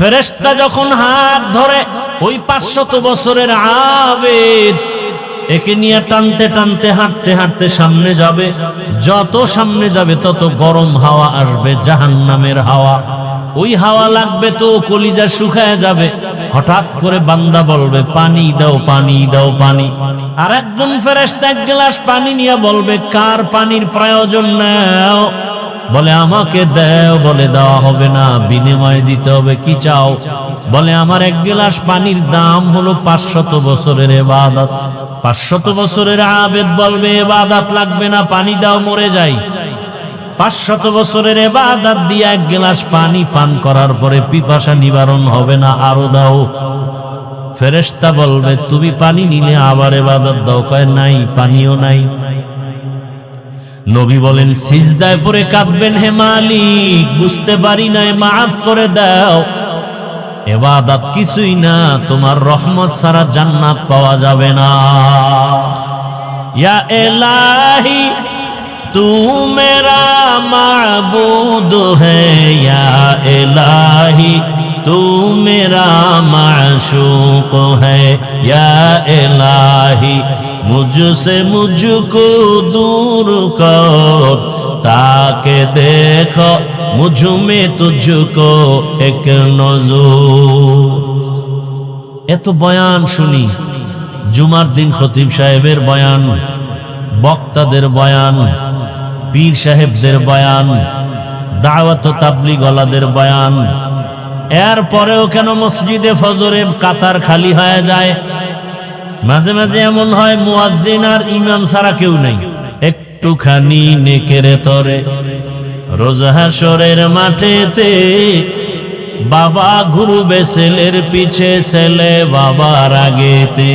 ফেরেশতা যখন হাত ধরে ওই 500 বছরের আবেদ একে নিয়ে টানতে টানতে হাঁটতে হাঁটতে সামনে যাবে, যত সামনে যাবে তত গরম হাওয়া আসবে, জাহান্নামের হাওয়া। ওই হাওয়া লাগবে তো কলিজা শুকায় যাবে। হঠাৎ করে বান্দা বলবে, পানি দাও, পানি দাও, পানি। আর একজন ফেরেশতা এক গ্লাস পানি নিয়ে বলবে, কার পানির প্রয়োজন নাও? বলে আমাকে দাও। বলে দেওয়া হবে না, বিনিময় দিতে হবে। কি চাও? বলে আমার এক গ্লাস পানির দাম হলো 500 বছরের ইবাদত। 500 বছরের আবেদ বলবে, ইবাদত লাগবে না, পানি দাও, মরে যাই। 500 বছরের ইবাদত দিয়ে এক গ্লাস পানি পান করার পরে পিপাসা নিবারণ হবে না, আরো দাও। ফেরেশতা বলবে, তুমি পানি নিলে আবার ইবাদত দাও। কয় নাই, পানিও নাই। নবী বলেন, সিজদায় পড়ে কাঁদবেন, হে মালিক, বুঝতে পারি নাই, মাফ করে দাও। ইবাদত কিছুই না, তোমার রহমত ছাড়া জান্নাত পাওয়া যাবে না। ইয়া ইলাহি तू मेरा माबूद है, या इलाही तू मेरा माशूक है, या इलाही मुझसे मुझको दूर कर, ताके देखो मुझ में तुझको एक नजूर। এত বয়ান শুনি, জুমার দিন খতিব সাহেবের বয়ান, বক্তাদের বয়ান, পীর সাহেবদের বয়ান, দাওয়াত ও তাবলীগ ওয়ালাদের বয়ান। এরপরেও কেন মসজিদে ফজরে কাতার খালি হয়ে যায়? মাঝে মাঝে এমন হয় মুয়াজ্জিন আর ইমাম ছাড়া কেউ নেই। একটুখানি নেকেরে তরে রোজ হাশরের মাঠেতে বাবা ঘুরবে ছেলের পিছে, ছেলে বাবার আগেতে।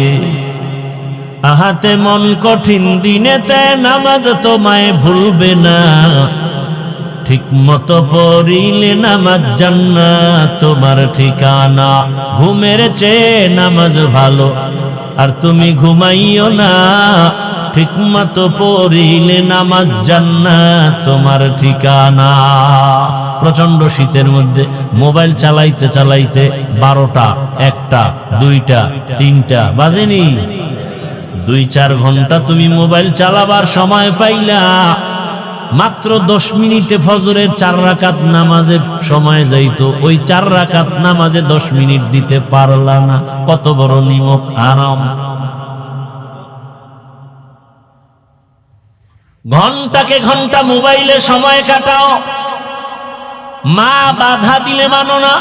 আহাতে মন কঠিন দিনেতে নামাজ তোমায় ভুলবে না, ঠিক মতো পড়িলে নামাজ জান্নাত তোমার ঠিকানা। ঘুমের চেয়ে নামাজ ভালো, আর তুমি ঘুমাইও না, ঠিক মতো পড়িলে নামাজ জান্নাত তোমার ঠিকানা। প্রচন্ড শীতের মধ্যে মোবাইল চালাইতে চালাইতে 12টা, 1টা, 2টা, 3টা বাজেনি। 2-4 ঘন্টা তুমি মোবাইল চালাবার সময় পাইলা, মাত্র 10 মিনিটে ফজরের 4 রাকাত নামাজের সময় যাইতো, ওই 4 রাকাত নামাজে 10 মিনিট দিতে পারলা না। কত বড় নিমক আরাম। ঘন্টাকে ঘন্টা মোবাইলে সময় কাটাও, মা বাধা দিলে মানো না,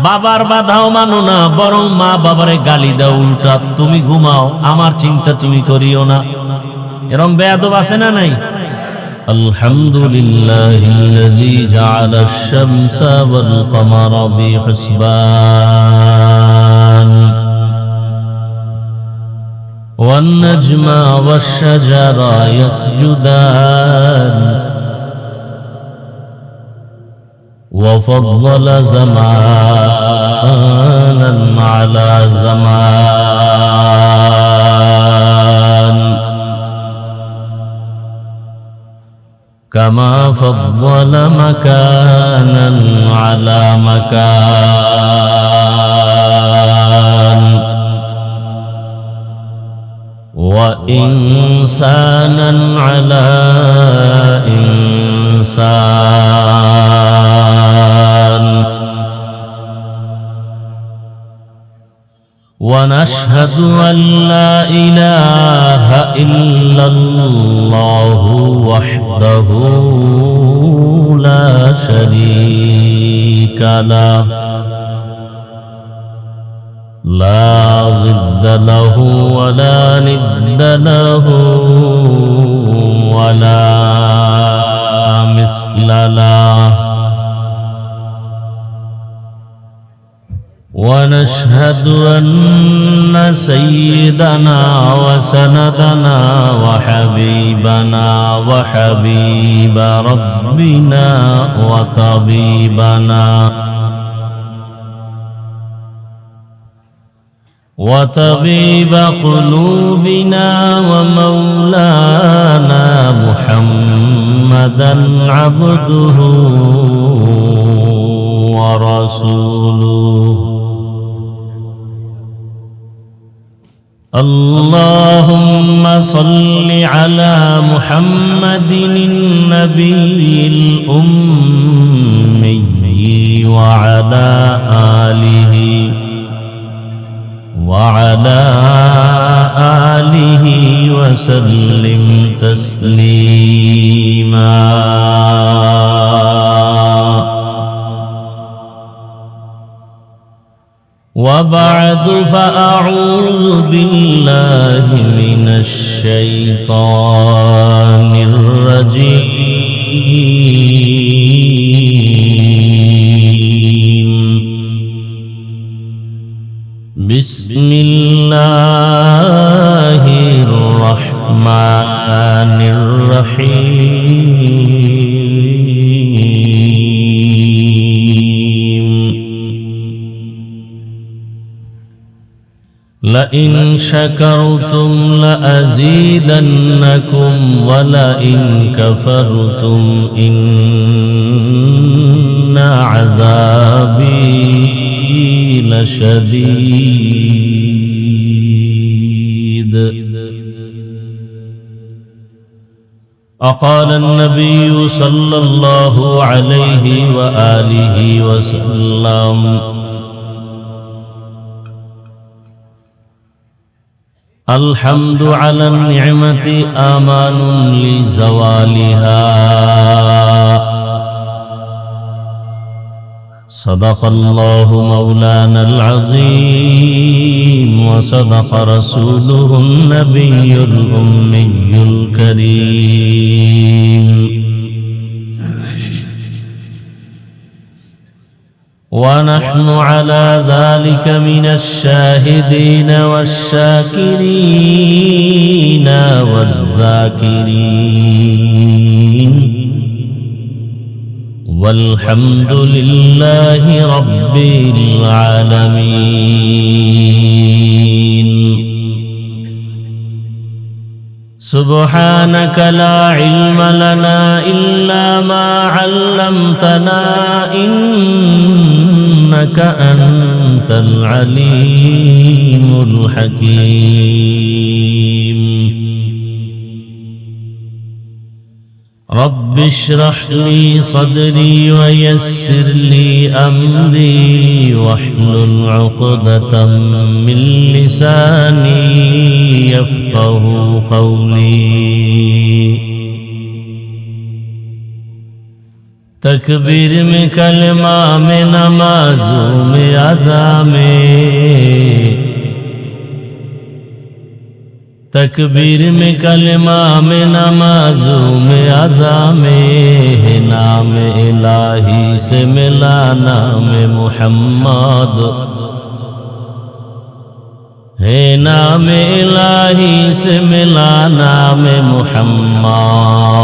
বাবার বাধাও মানো না, বরং মা বাবারে গালি দাও উল্টা। তুমি ঘুমাও, আমার চিন্তা তুমি করিও না। এরকম বেয়াদব আছে না নাই? আলহামদুলিল্লাহিল্লাযী জাআলা আশ-শামসা ওয়াল কমারা বিহিসবান ওয়ান নাজমা ওয়াশ-শাজারা ইয়াসজুদান وفضل زمانا على زمان كما فضل مكانا على مكان وإنسانا على إنسان ونشهد أن لا إله إلا الله وحده لا شريك له لا ضد له ولا ند له ولا مثل له ونشهد أن سيدنا وسندنا وحبيبنا وحبيب ربنا وطبيبنا وطبيب قلوبنا ومولانا محمدا عبده ورسوله اللهم صل على محمد النبي الأمي وعلى آله وسلم تسليما وبعد فأعوذ بالله من الشيطان الرجيم بسم الله الرحمن الرحيم لئن شكرتم لأزيدنكم ولئن كفرتم إن عذابي لشديد وقال النبي صلى الله عليه وآله وسلم الحمد على النعمة آمان لزوالها صدق الله مولانا العظيم وصدق رسوله النبي الأمي الكريم ونحن على ذلك من الشاهدين والشاكرين والذاكرين والحمد لله رب العالمين سبحانك لا علم لنا إلا ما علمتنا إنك أنت العليم الحكيم رب اشرح لي صدري ويسر لي أمري واحلل عقدة من لساني يفقه قولي تکبیر میں کلمہ میں نمازوں میں اذان میں تکبیر میں کلمہ میں نمازوں میں اذان میں ہے نام الہی سے ملا نام محمد ہے نام الہی سے ملا نام محمد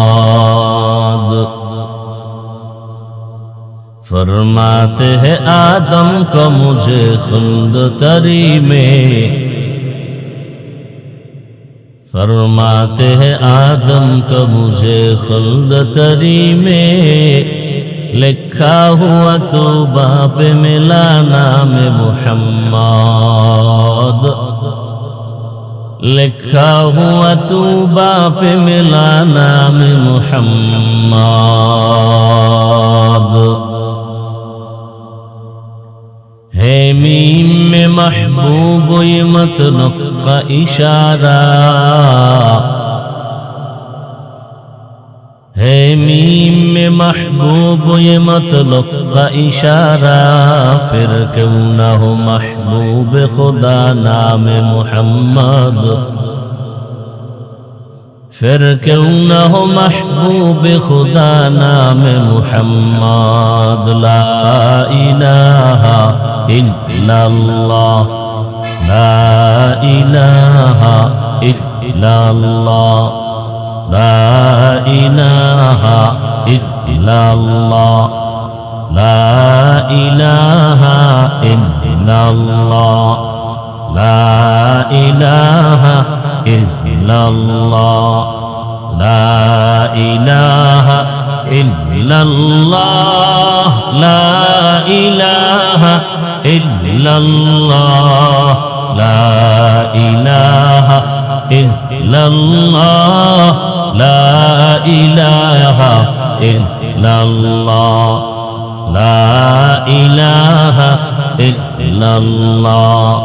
فرماتے ہیں آدم کو مجھے خلد تری میں فرماتے ہیں آدم کو مجھے خلد تری میں لکھا ہوا تو باپ ملا نام محمد لکھا ہوا تو باپ ملا نام محمد ہے میم میں محبوب یہ مطلق کا اشارہ ہے میم میں محبوب یہ مطلق کا اشارہ پھر کیوں نہ ہو محبوب خدا نام محمد پھر کیوں نہ ہو محبوب خدا نام محمد لا الہ الا اللہ لا الہ الا اللہ لا الہ الا اللہ لا الہ الا اللہ لا الہ الا اللہ لا الہ ইল্লাল্লাহ লা ইলাহা ইল্লাল্লাহ লা ইলাহা ইল্লাল্লাহ লা ইলাহা ইল্লাল্লাহ লা ইলাহা ইল্লাল্লাহ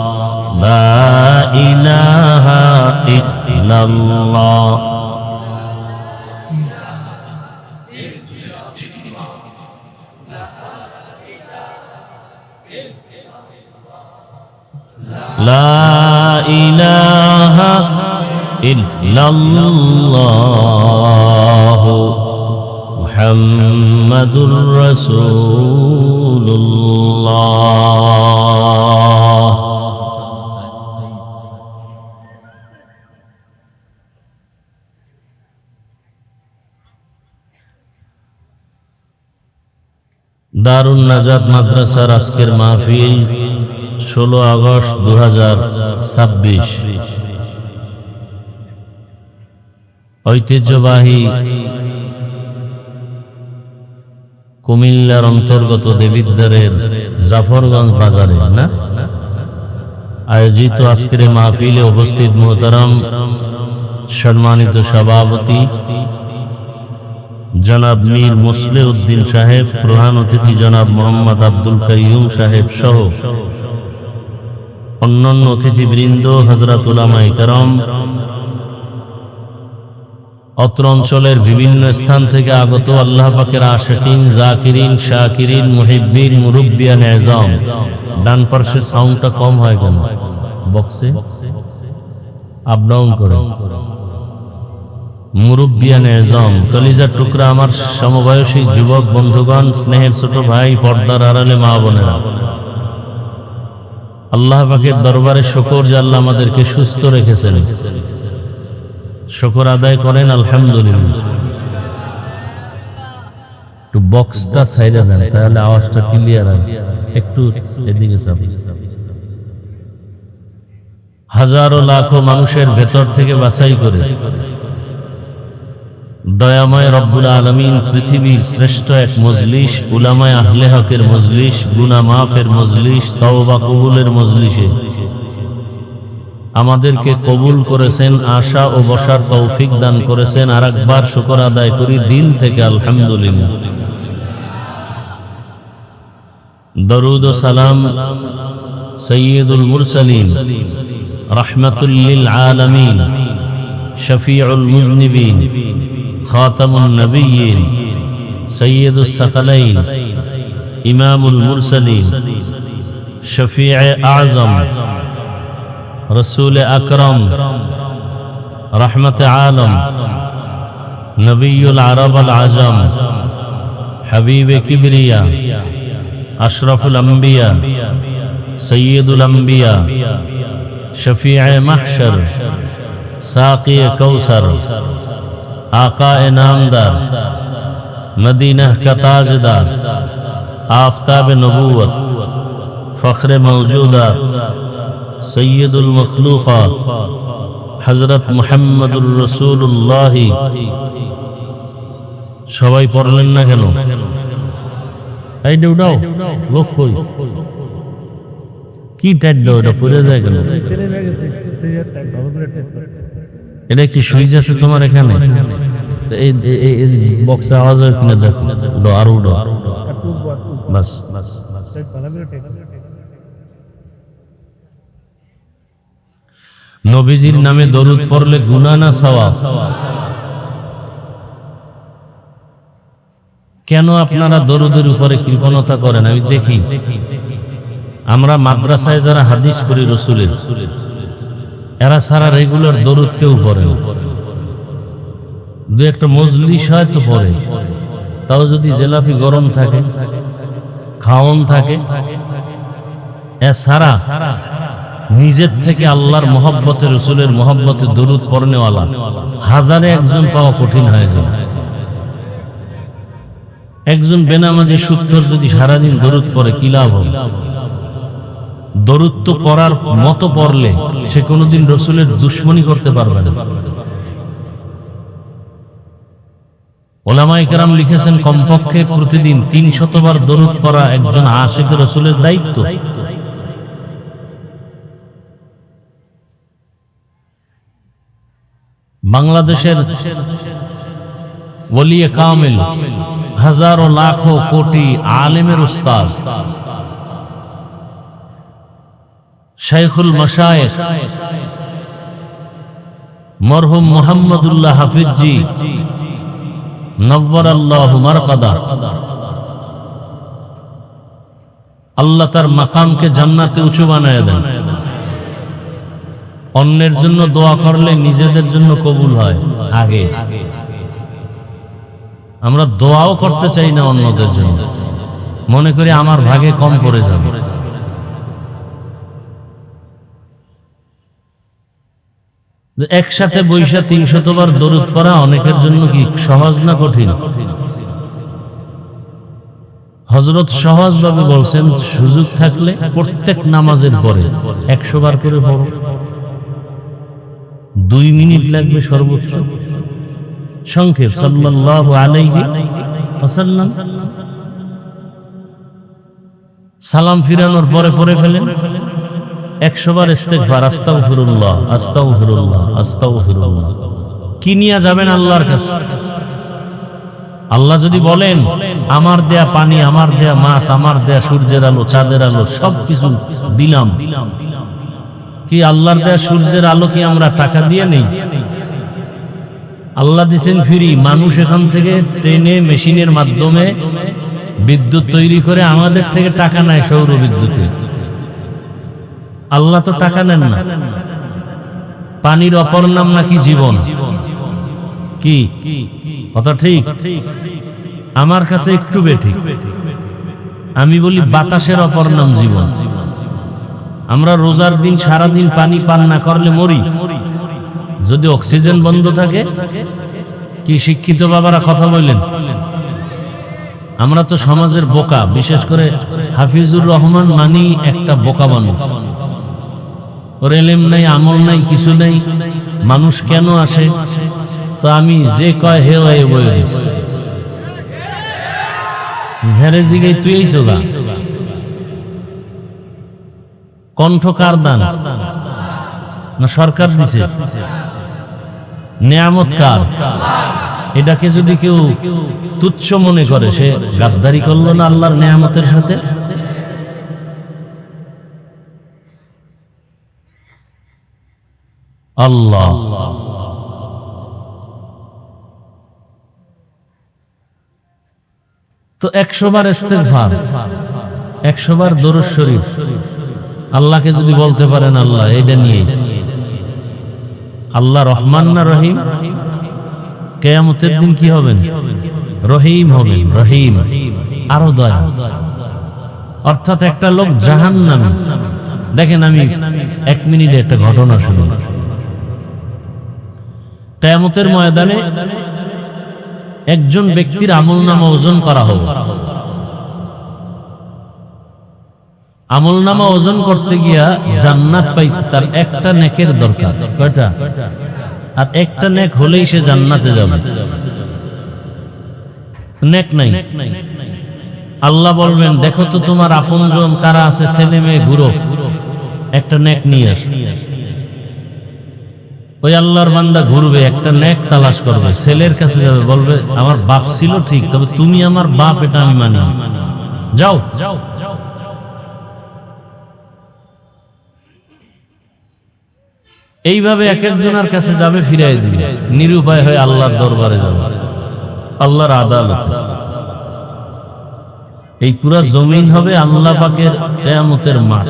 লা ইলাহা ইল্লাল্লাহ লা ইলাহা ইল্লাল্লাহ মুহাম্মাদুর রাসূলুল্লাহ। দারুন নাজাত মাদ্রাসার আজকের মাহফিল 16 আগস্ট 2026 ঐতিহ্যবাহী কুমিল্লার অন্তর্গত দেবিদ্বারের জাফরগঞ্জ বাজারে না আয়োজিত আজকের মাহফিলে উপস্থিত মুহতারাম সম্মানিত সভাপতি জনাব মীর মুসলিহ উদ্দিন সাহেব, প্রধান অতিথি জনাব মোহাম্মদ আব্দুল কাইয়ুম সাহেব সহ অন্যান্য অতিথিবৃন্দ, হযরত উলামায়ে কেরাম, অত্র অঞ্চলের বিভিন্ন স্থান থেকে আগত আল্লাহ পাকের আশিকিন, জাকিরিন, শাকিরিন, মুহিব্বিন, মুরব্বিয়ান এজাম। ডান পাশে সাউন্ডটা কম হয় কেন? বক্সে আপ ডাউন করে। মুরব্বিয়ান এজাম, কলিজার টুকরা আমার সমবয়সী যুবক বন্ধুগণ, স্নেহের ছোট ভাই, পর্দার আড়ালে মা বোনেরা, আল্লাহ পাকের দরবারে শুকর যে আল্লাহ আমাদেরকে সুস্থ রেখেছেন, শুকর আদায় করেন আলহামদুলিল্লাহ। একটু বক্সটা সাইডে দেন তাহলে আওয়াজটা ক্লিয়ার হয়। একটু এদিকে যাবেন। হাজারো লাখো মানুষের ভেতর থেকে বাছাই করে দয়াময় রব্বুল আলামিন পৃথিবীর শ্রেষ্ঠ এক মজলিস, উলামায়ে আহলে হকের মজলিস, গুনাহ মাফের মজলিস, তওবা কবুলের মজলিসে আমাদেরকে কবুল করেছেন, আশা ও বসার তৌফিক দান করেছেন। আর একবার শুকর আদায় করি দিল থেকে আলহামদুলিল্লাহ। দরুদ ও সালাম সাইয়্যিদুল মুরসালিন, রাহমাতুল লিল আলামিন, শফিউল মুজনিবিন, খাতামুন নবিয়্যিন, সাইয়্যিদুস সাকালাইন, ইমামুল মুরসালিন, শফিয়ে আযম, রসুল আকরম, রহমতে আলম, নবিয়ুল আরব আল আজম, হাবিবে কিবরিয়া, আশরাফুল আম্বিয়া, সৈয়দুল আম্বিয়া, শফিয়ে মাহশর, সাকি কৌসর, आकाए नामदार, मदीना का ताजदार, आफताब नबूवत, फख्र मौजूदात, सैयदुल मखलूक़ात, हजरत मुहम्मदुर रसूलुल्लाह। সবাই পড়লেন না কেন? এই উঠাও, লোক কই? কি টাইট দাও, এটা পড়ে যায় কেন? এটা কি সুইচ আছে তোমার এখানে? এই বক্সে আওয়াজ হয় কিনা দেখো, আরো উঠো বাস। নবীজির নামে দরুদ পড়লে গুনাহ না সওয়াব? কেন আপনারা দরুদের উপরে কৃপণতা করেন? আমি দেখি আমরা মাদ্রাসায় যারা হাদিস পড়ি রসুলের, এরা সারা রেগুলার দরুদ কেউ পড়ে, দু একটা মজলিস হয় তো পড়ে। তাও যদি জেলাফি গরম থাকে, খাওন থাকে, এছাড়া নিজের থেকে আল্লাহর মহব্বতে, রসুলের মহব্বতে দরুদ পড়নেওয়ালা হাজারে একজন পাওয়া কঠিন হয়ে যায়। একজন বেনামাজি সুৎখর যদি সারাদিন দরুদ পড়ে কি লাভ হবে? দরুদ তো পড়ার মতো পড়লে সে কোনোদিন রসুলের দুশ্মনী করতে পারবে না। ওলামায়ে কেরাম লিখেছেন কমপক্ষে প্রতিদিন 300 বার দরুদ পড়া একজন আশিক রাসূলের দায়িত্ব। বাংলাদেশের ওলিয়ে কামিল, হাজারো লাখো কোটি আলেমের উস্তাদ শাইখুল মাশায়েখ মরহুম মুহাম্মদুল্লাহ হাফিজ জি নওয়ারাল্লাহু মারকাদা, আল্লাহ তার মাকামকে জান্নাতে উঁচু বানায় দেন। অন্যের জন্য দোয়া করলে নিজেদের জন্য কবুল হয় আগে। আমরা দোয়াও করতে চাই না অন্যদের জন্য, মনে করি আমার ভাগে কম পড়ে যাবে। একসাথে বৈশা 300 বার দরুদ পড়া অনেকের জন্য কি সহজ না কঠিন? হযরত সহজভাবে বলছেন, সুযোগ থাকলে প্রত্যেক নামাজের পরে 100 বার করে পড়ো। 2 মিনিট লাগবে সর্বোচ্চ। সংক্ষেপ সাল্লাল্লাহু আলাইহি ওয়াসাল্লাম। সালাম ফিরানোর পরে পড়ে ফেলেন 100 বার ইস্তিগফার, আস্তাগফিরুল্লাহ আস্তাগফিরুল্লাহ আস্তাগফিরুল্লাহ। কি নিয়ে যাবেন আল্লাহর কাছে? আল্লাহ যদি বলেন আমার দেয়া পানি, আমার দেয়া মাছ, আমার দেয়া সূর্যের আলো, চাঁদের আলো সবকিছু দিলাম, কি আল্লাহর দেয়া সূর্যের আলো কি আমরা টাকা দিয়ে নেই? আল্লাহ দিছেন ফ্রি। মানুষ এখান থেকে ট্রেনে মেশিনের মাধ্যমে বিদ্যুৎ তৈরি করে আমাদের থেকে টাকা নেয় সৌর বিদ্যুতে। আল্লাহ তো টাকা নেন না। পানির অপর নাম নাকি জীবন। কি কথা ঠিক? আমার কাছে একটু বেঠিক। আমি বলি বাতাসের অপর নাম জীবন। আমরা রোজার দিন সারাদিন পানি পান না করলে মরি। যদি অক্সিজেন বন্ধ থাকে, কি শিক্ষিত বাবারা কথা বললেন? আমরা তো সমাজের বোকা, বিশেষ করে হাফিজুর রহমান মানি একটা বোকা মানুষ। ওর এলেম নাই, আমল নাই, কিছু নাই। মানুষ কেন আসে? তো আমি যে কয় হে হয়ে বই হেরে জিগাই তুই এই সোগা কণ্ঠ কার দান? না সরকার দিছে? নেয়ামত কার? এটাকে যদি কেউ তুচ্ছ মনে করে, সে গাদ্দারি করলো না আল্লাহর নেয়ামতের সাথে? আল্লাহ তো 100 বার ইস্তিগফার, 100 বার দরুদ শরীফ। আল্লাহকে যদি বলতে পারেন আল্লাহ এটা নিয়ে, আল্লাহ রহমান না রহিম? কিয়ামতের দিন কি হবেন? রহিম হবেন, রহিম, আরো দয়া। অর্থাৎ একটা লোক জাহান্নামী। দেখেন আমি 1 মিনিটে একটা ঘটনা শুনি। কিয়ামতের ময়দানে একজন ব্যক্তির আমলনামা ওজন করা হবে। আমলনামা ওজন করতে গিয়া জান্নাত পাইতে তার একটা নেকের দরকার। কয়টা? আর একটা নেক হলেই সে জান্নাতে যাবে। নেক নাই। আল্লাহ বলবেন দেখো তো তোমার আপনজন কারা আছে, ছেলে মেয়ে, ঘুরো, একটা নেক নিয়ে আস। ওই আল্লাহর বান্দা ঘুরবে, একটা নেক তালাশ করবে, ছেলের কাছে যাবে, বলবে আমার বাপ ছিল ঠিক, তবে তুমি আমার বাপ, এটা আমি মানি, যাও। এইভাবে এক একজনের কাছে যাবে, ফিরাই দিবে, নিরুপায় হয়ে আল্লাহর দরবারে যাবে, আল্লাহর আদালতে। এই পুরা জমিন হবে আল্লাহ পাকের কিয়ামতের মাঠ।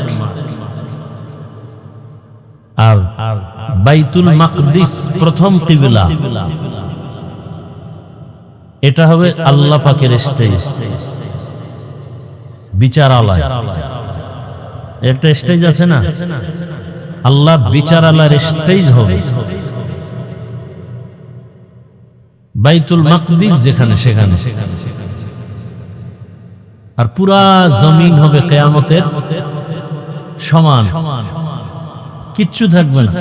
আর বাইতুল মাকদিস প্রথম কিবলা, এটা হবে আল্লাহ পাকের স্টেজ, বিচারালয়। একটা স্টেজ আছে না, আল্লাহ বিচারালয়ের স্টেজ হবে বাইতুল মাকদিস যেখানে, সেখানে। আর পুরা জমিন হবে কিয়ামতের সমান, কিচ্ছু থাকবে না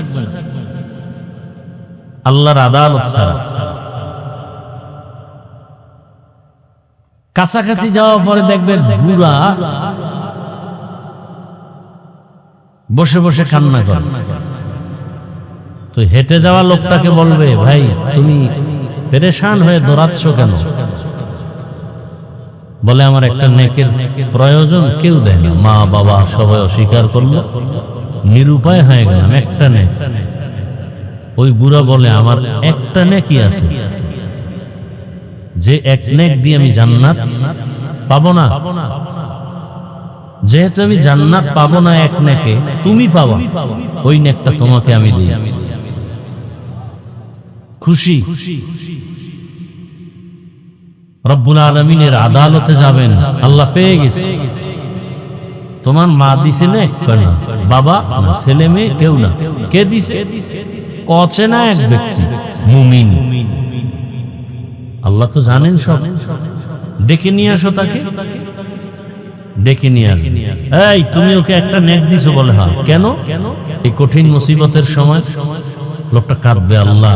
আল্লাহর আদালত ছাড়া। কাছাকাছি যাওয়ার পরে দেখবেন বুড়া বসে বসে কান্না করে। তো হেঁটে যাওয়া লোকটাকে বলবে, ভাই তুমি পেরেশান হয়ে দৌড়াচ্ছ কেন? বলে, আমার একটা নেকের প্রয়োজন, কেউ দেয় না, মা বাবা সবাই অস্বীকার করলো, নিরুপায় হয়ে গেলাম, একটা নেক। ওই বুড়া বলে, আমার একটা নেকি আছে, যে এক নেক দিয়ে আমি জান্নাত পাবো না। যেহেতু আমি জান্নাত পাবো না এক নেকে, তুমি পাবা, ওই নেকটা তোমাকে আমি দিই। খুশি। রব্বুল আলামিনের আদালতে যাবেন, আল্লাহ পেয়ে গেছে। তোমার মা দিছে না, বাবা না, ছেলে মেয়ে কেউ না, কে দিছে? কচে না এক ব্যক্তি, মুমিন। আল্লাহ তো জানেন সব। ডেকে নিয়ে আসো তাকে, ডেকে নিয়ে আসো। এই তুমি ওকে একটা নেক দিছো? বলে, হ্যাঁ। কেন? এই কঠিন মুসিবতের সময় লোকটা কাঁদবে, আল্লাহ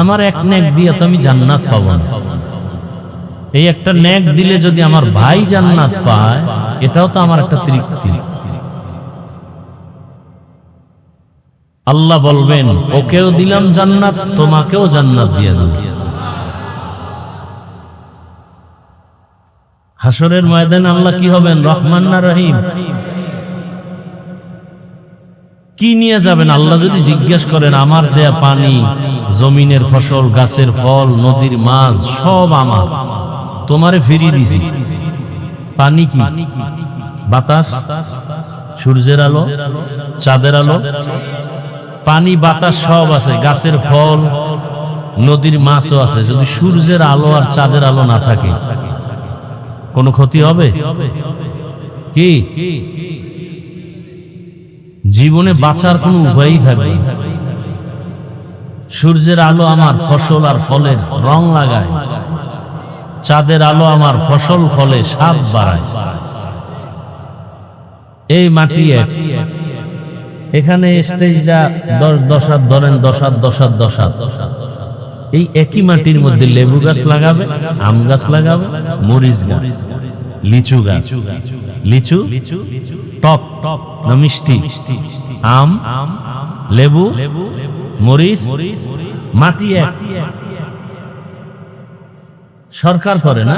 আমার এক নেক দিয়ে তো আমি জান্নাত পাবো না। এই একটা নেক দিলে যদি আমার ভাই জান্নাত পায়, এটাও তো আমার একটা তৃপ্তি। আল্লাহ বলবেন, ওকেও দিলাম জান্নাত, তোমাকেও জান্নাত দিয়ে দিলাম। হাসরের ময়দানে আল্লাহ কি হবেন? রহমান না রহিম? কি নিয়ে যাবেন? আল্লাহ যদি জিজ্ঞেস করেন, আমার দেয়া পানি, জমিনের ফসল, গাছের ফল, নদীর মাছ সব আমার, তোমারে ফিরিয়ে দিছি। পানি কি? বাতাস, সূর্যের আলো, চাঁদের আলো, পানি বাতাস সব আছে, গাছের ফল, নদীর মাছও আছে। যদি সূর্যের আলো আর চাঁদের আলো না থাকে, কোনো ক্ষতি হবে কি? জীবনে বাঁচার কোনো উপায়ই থাকবে। সূর্যের আলো আমার ফসল আর ফলের রং লাগায়, চাঁদের আলো আমার ফসল ফলে স্বাদ বাড়ায়। এই মাটি এক, এখানে স্টেজটা 10 হাত ধরেন, 10 হাত 10 হাত 10 হাত। এই একই মাটির মধ্যে লেবু গাছ লাগাবে, আম গাছ লাগাবে, মরিচ গাছ, লিচু গাছ। লিচু টক না মিষ্টি? আম, লেবু, মরিচ, মাটি এক। সরকার করে না?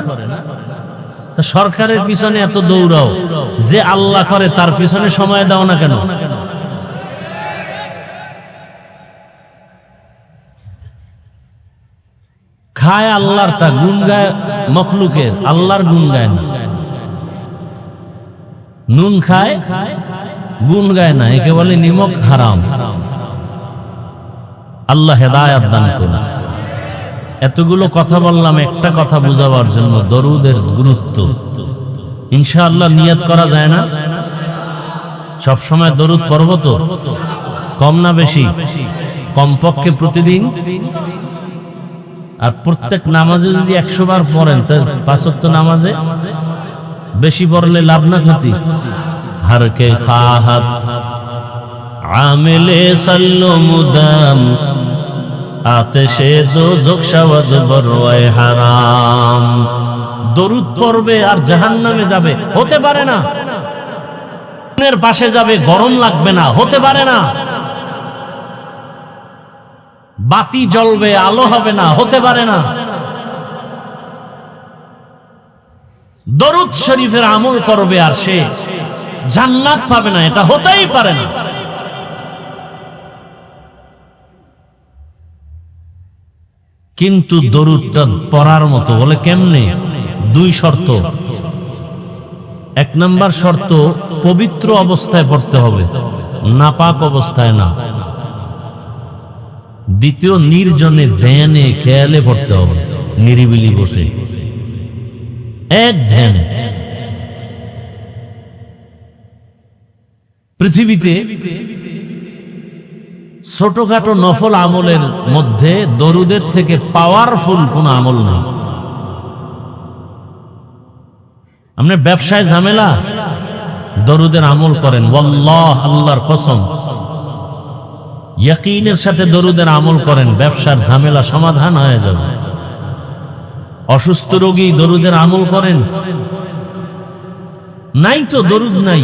তা সরকারের পিছনে এত দৌড়াও, যে আল্লাহ করে তার পিছনে সময় দাও না কেন? খায় আল্লাহর, তা গুণ গায় মখলুকের, আল্লাহর গুণ গায় না। নুন খায়, গুণ গায় না, একে বলে নিমক হারাম। আল্লাহ হেদায়েত দান করুন। এতগুলো কথা বললাম একটা কথা বুঝাবার জন্য, দরুদের গুরুত্ব। ইনশাআল্লাহ নিয়ত করা যায় না? সবসময় দরুদ পড়ব তো? কম না বেশি? কমপক্ষে প্রতিদিন। আর প্রত্যেক নামাজে যদি 100 বার পড়েন, তাহলে 5 ওয়াক্ত নামাজে বেশি পড়লে লাভ না ক্ষতি? হর কে খাহাত আমেলে সাল্লো মুদাম, আতেশে দোজখ শাওয়াদ বরওয়ায় হারাম। দরুদ পড়বে আর জাহান্নামে যাবে, হতে পারে না। এর পাশে যাবে, গরম লাগবে না, হতে পারে না। বাতি জ্বলবে, আলো হবে না, হতে পারে না। দরুদ শরীফের আমল করবে আর সে জান্নাত পাবে না, এটা হতেই পারে না। কিন্তু দরুদটা পড়ার মতো। বলে কেমনে? 2 শর্ত। 1 নাম্বার শর্ত, পবিত্র অবস্থায় পড়তে হবে, নাপাক অবস্থায় না। দ্বিতীয়, নির্জনে ধ্যানে খেয়ালে পড়তে হবে, নিরিবিলি বসে এক ধ্যানে। পৃথিবীতে ছোটখাটো নফল আমলের মধ্যে দরুদের থেকে পাওয়ারফুল কোন আমল নেই। আপনি ব্যবসায় ঝামেলা, দরুদের আমল করেন, ওয়াল্লাহ, আল্লাহর কসম, ইয়াকিনের সাথে দরুদের আমল করেন, ব্যবসার ঝামেলা সমাধান হয়ে যাবে। অসুস্থ রোগী দরুদের আমল করেন? নাই তো, দরুদ নাই।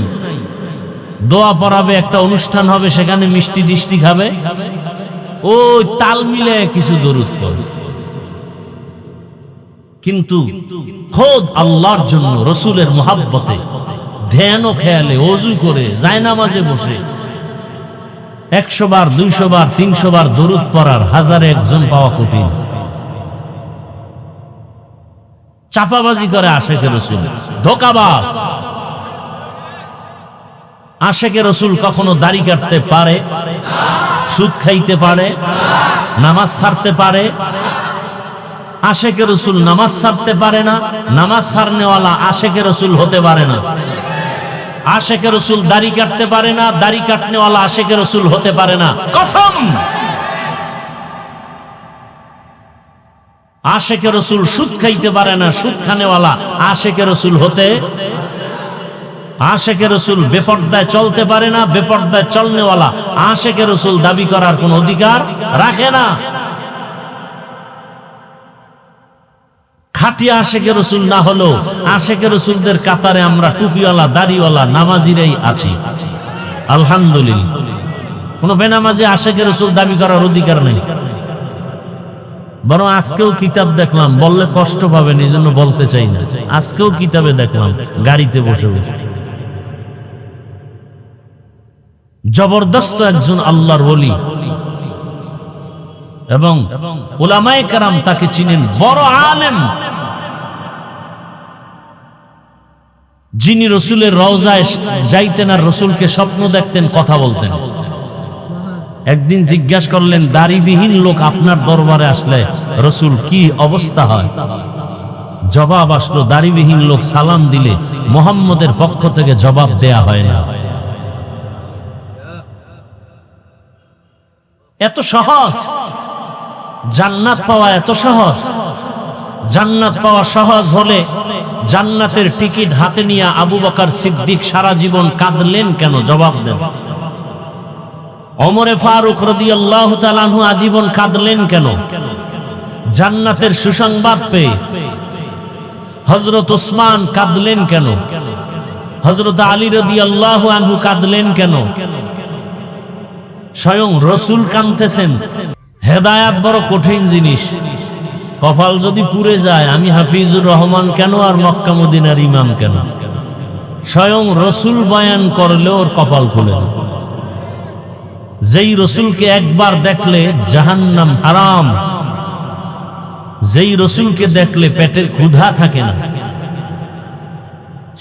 দোয়া পড়াবে, একটা অনুষ্ঠান হবে, সেখানে মিষ্টি টিষ্টি খাবে, ওই তাল মিলে কিছু দরুদ পড়ে। কিন্তু খোদ আল্লাহর জন্য রসুলের মোহাব্বতে ধ্যান ও খেয়ালে ওযু করে জায়নামাজে বসে 100 বার 200 বার 300 বার দরুদ পড়ার হাজারে একজন পাওয়া কঠিন। চাপাবাজি করে আশেকে রসুল, ধোঁকাবাজ। আশেকে রসুল কখনো দাড়ি কাটতে পারে, সুদ খাইতে পারে, নামাজ ছাড়তে পারে? আশেকে রসুল নামাজ ছাড়তে পারে না, নামাজ ছাড়নেওয়ালা আশেকে রসুল হতে পারে না। আশেকে রসুল দাড়ি কাটতে পারে না, দাড়ি কাটনেওয়ালা আশেকে রসুল হতে পারে না। কসম। আশেকে রসুল সুদ খাইতে পারে না, সুদ খানেওয়ালা আশেকে রসুল হতে। আশেকে রসুল বেপর্দায় চলতে পারে না, বেপর্দায় চলনেওয়ালা আশেকে রসুল দাবি করার কোন অধিকার রাখে না। খাঁটি আশেকে রসুল না হলেও আশেকে রসুলদের কাতারে আমরা টুপিওয়ালা দাড়িওয়ালা নামাজিরাই আছি, আলহামদুলিল্লাহ। কোন বেনামাজি আশেকে রসুল দাবি করার অধিকার নেই। বরং আজকেও কিতাব দেখলাম, বললে কষ্ট পাবেন এই জন্য বলতে চাই না, আজকেও কিতাবে দেখলাম গাড়িতে বসে বসে জবরদস্ত একজন আল্লাহর ওলি, এবং উলামায়ে কেরাম তাকে চিনেন, বড় আলেম, যিনি রসুলের রওজায় যাইতেন আর রসুলকে স্বপ্ন দেখতেন, কথা বলতেন। একদিন জিজ্ঞাসা করলেন, দাড়িবিহীন লোক আপনার দরবারে আসলে রসুল কি অবস্থা হয়? জবাব আসলো, দাড়িবিহীন লোক সালাম দিলে মুহাম্মদের পক্ষ থেকে জবাব দেয়া হয় না। এত সহজ জান্নাত পাওয়া, এত সহজ। জান্নাত পাওয়া সহজ হলে জান্নাতের টিকিট হাতে নিয়ে আবু বকর সিদ্দিক সারা জীবন কাঁদলেন কেন? জবাব দেন। ওমরে ফারুক রাদিয়াল্লাহু তাআলা আনহু আজীবন কাঁদলেন কেন? জান্নাতের সুসংবাদ পেয়ে। হযরত ওসমান কাঁদলেন কেন? হযরত আলী রাদিয়াল্লাহু আনহু কাঁদলেন কেন? স্বয়ং রসুল কাঁদতেছেন। হেদায়াত বড় কঠিন জিনিস। কপাল যদি পুড়ে যায়, আমি হাফিজুর রহমান কেন আর মক্কা মদিনার ইমাম কেন? স্বয়ং রসুল বয়ান করলেও ওর কপাল খুলে না। যেই রসুলকে একবার দেখলে জাহান্নাম হারাম, যেই রসুলকে দেখলে পেটের ক্ষুধা থাকে না,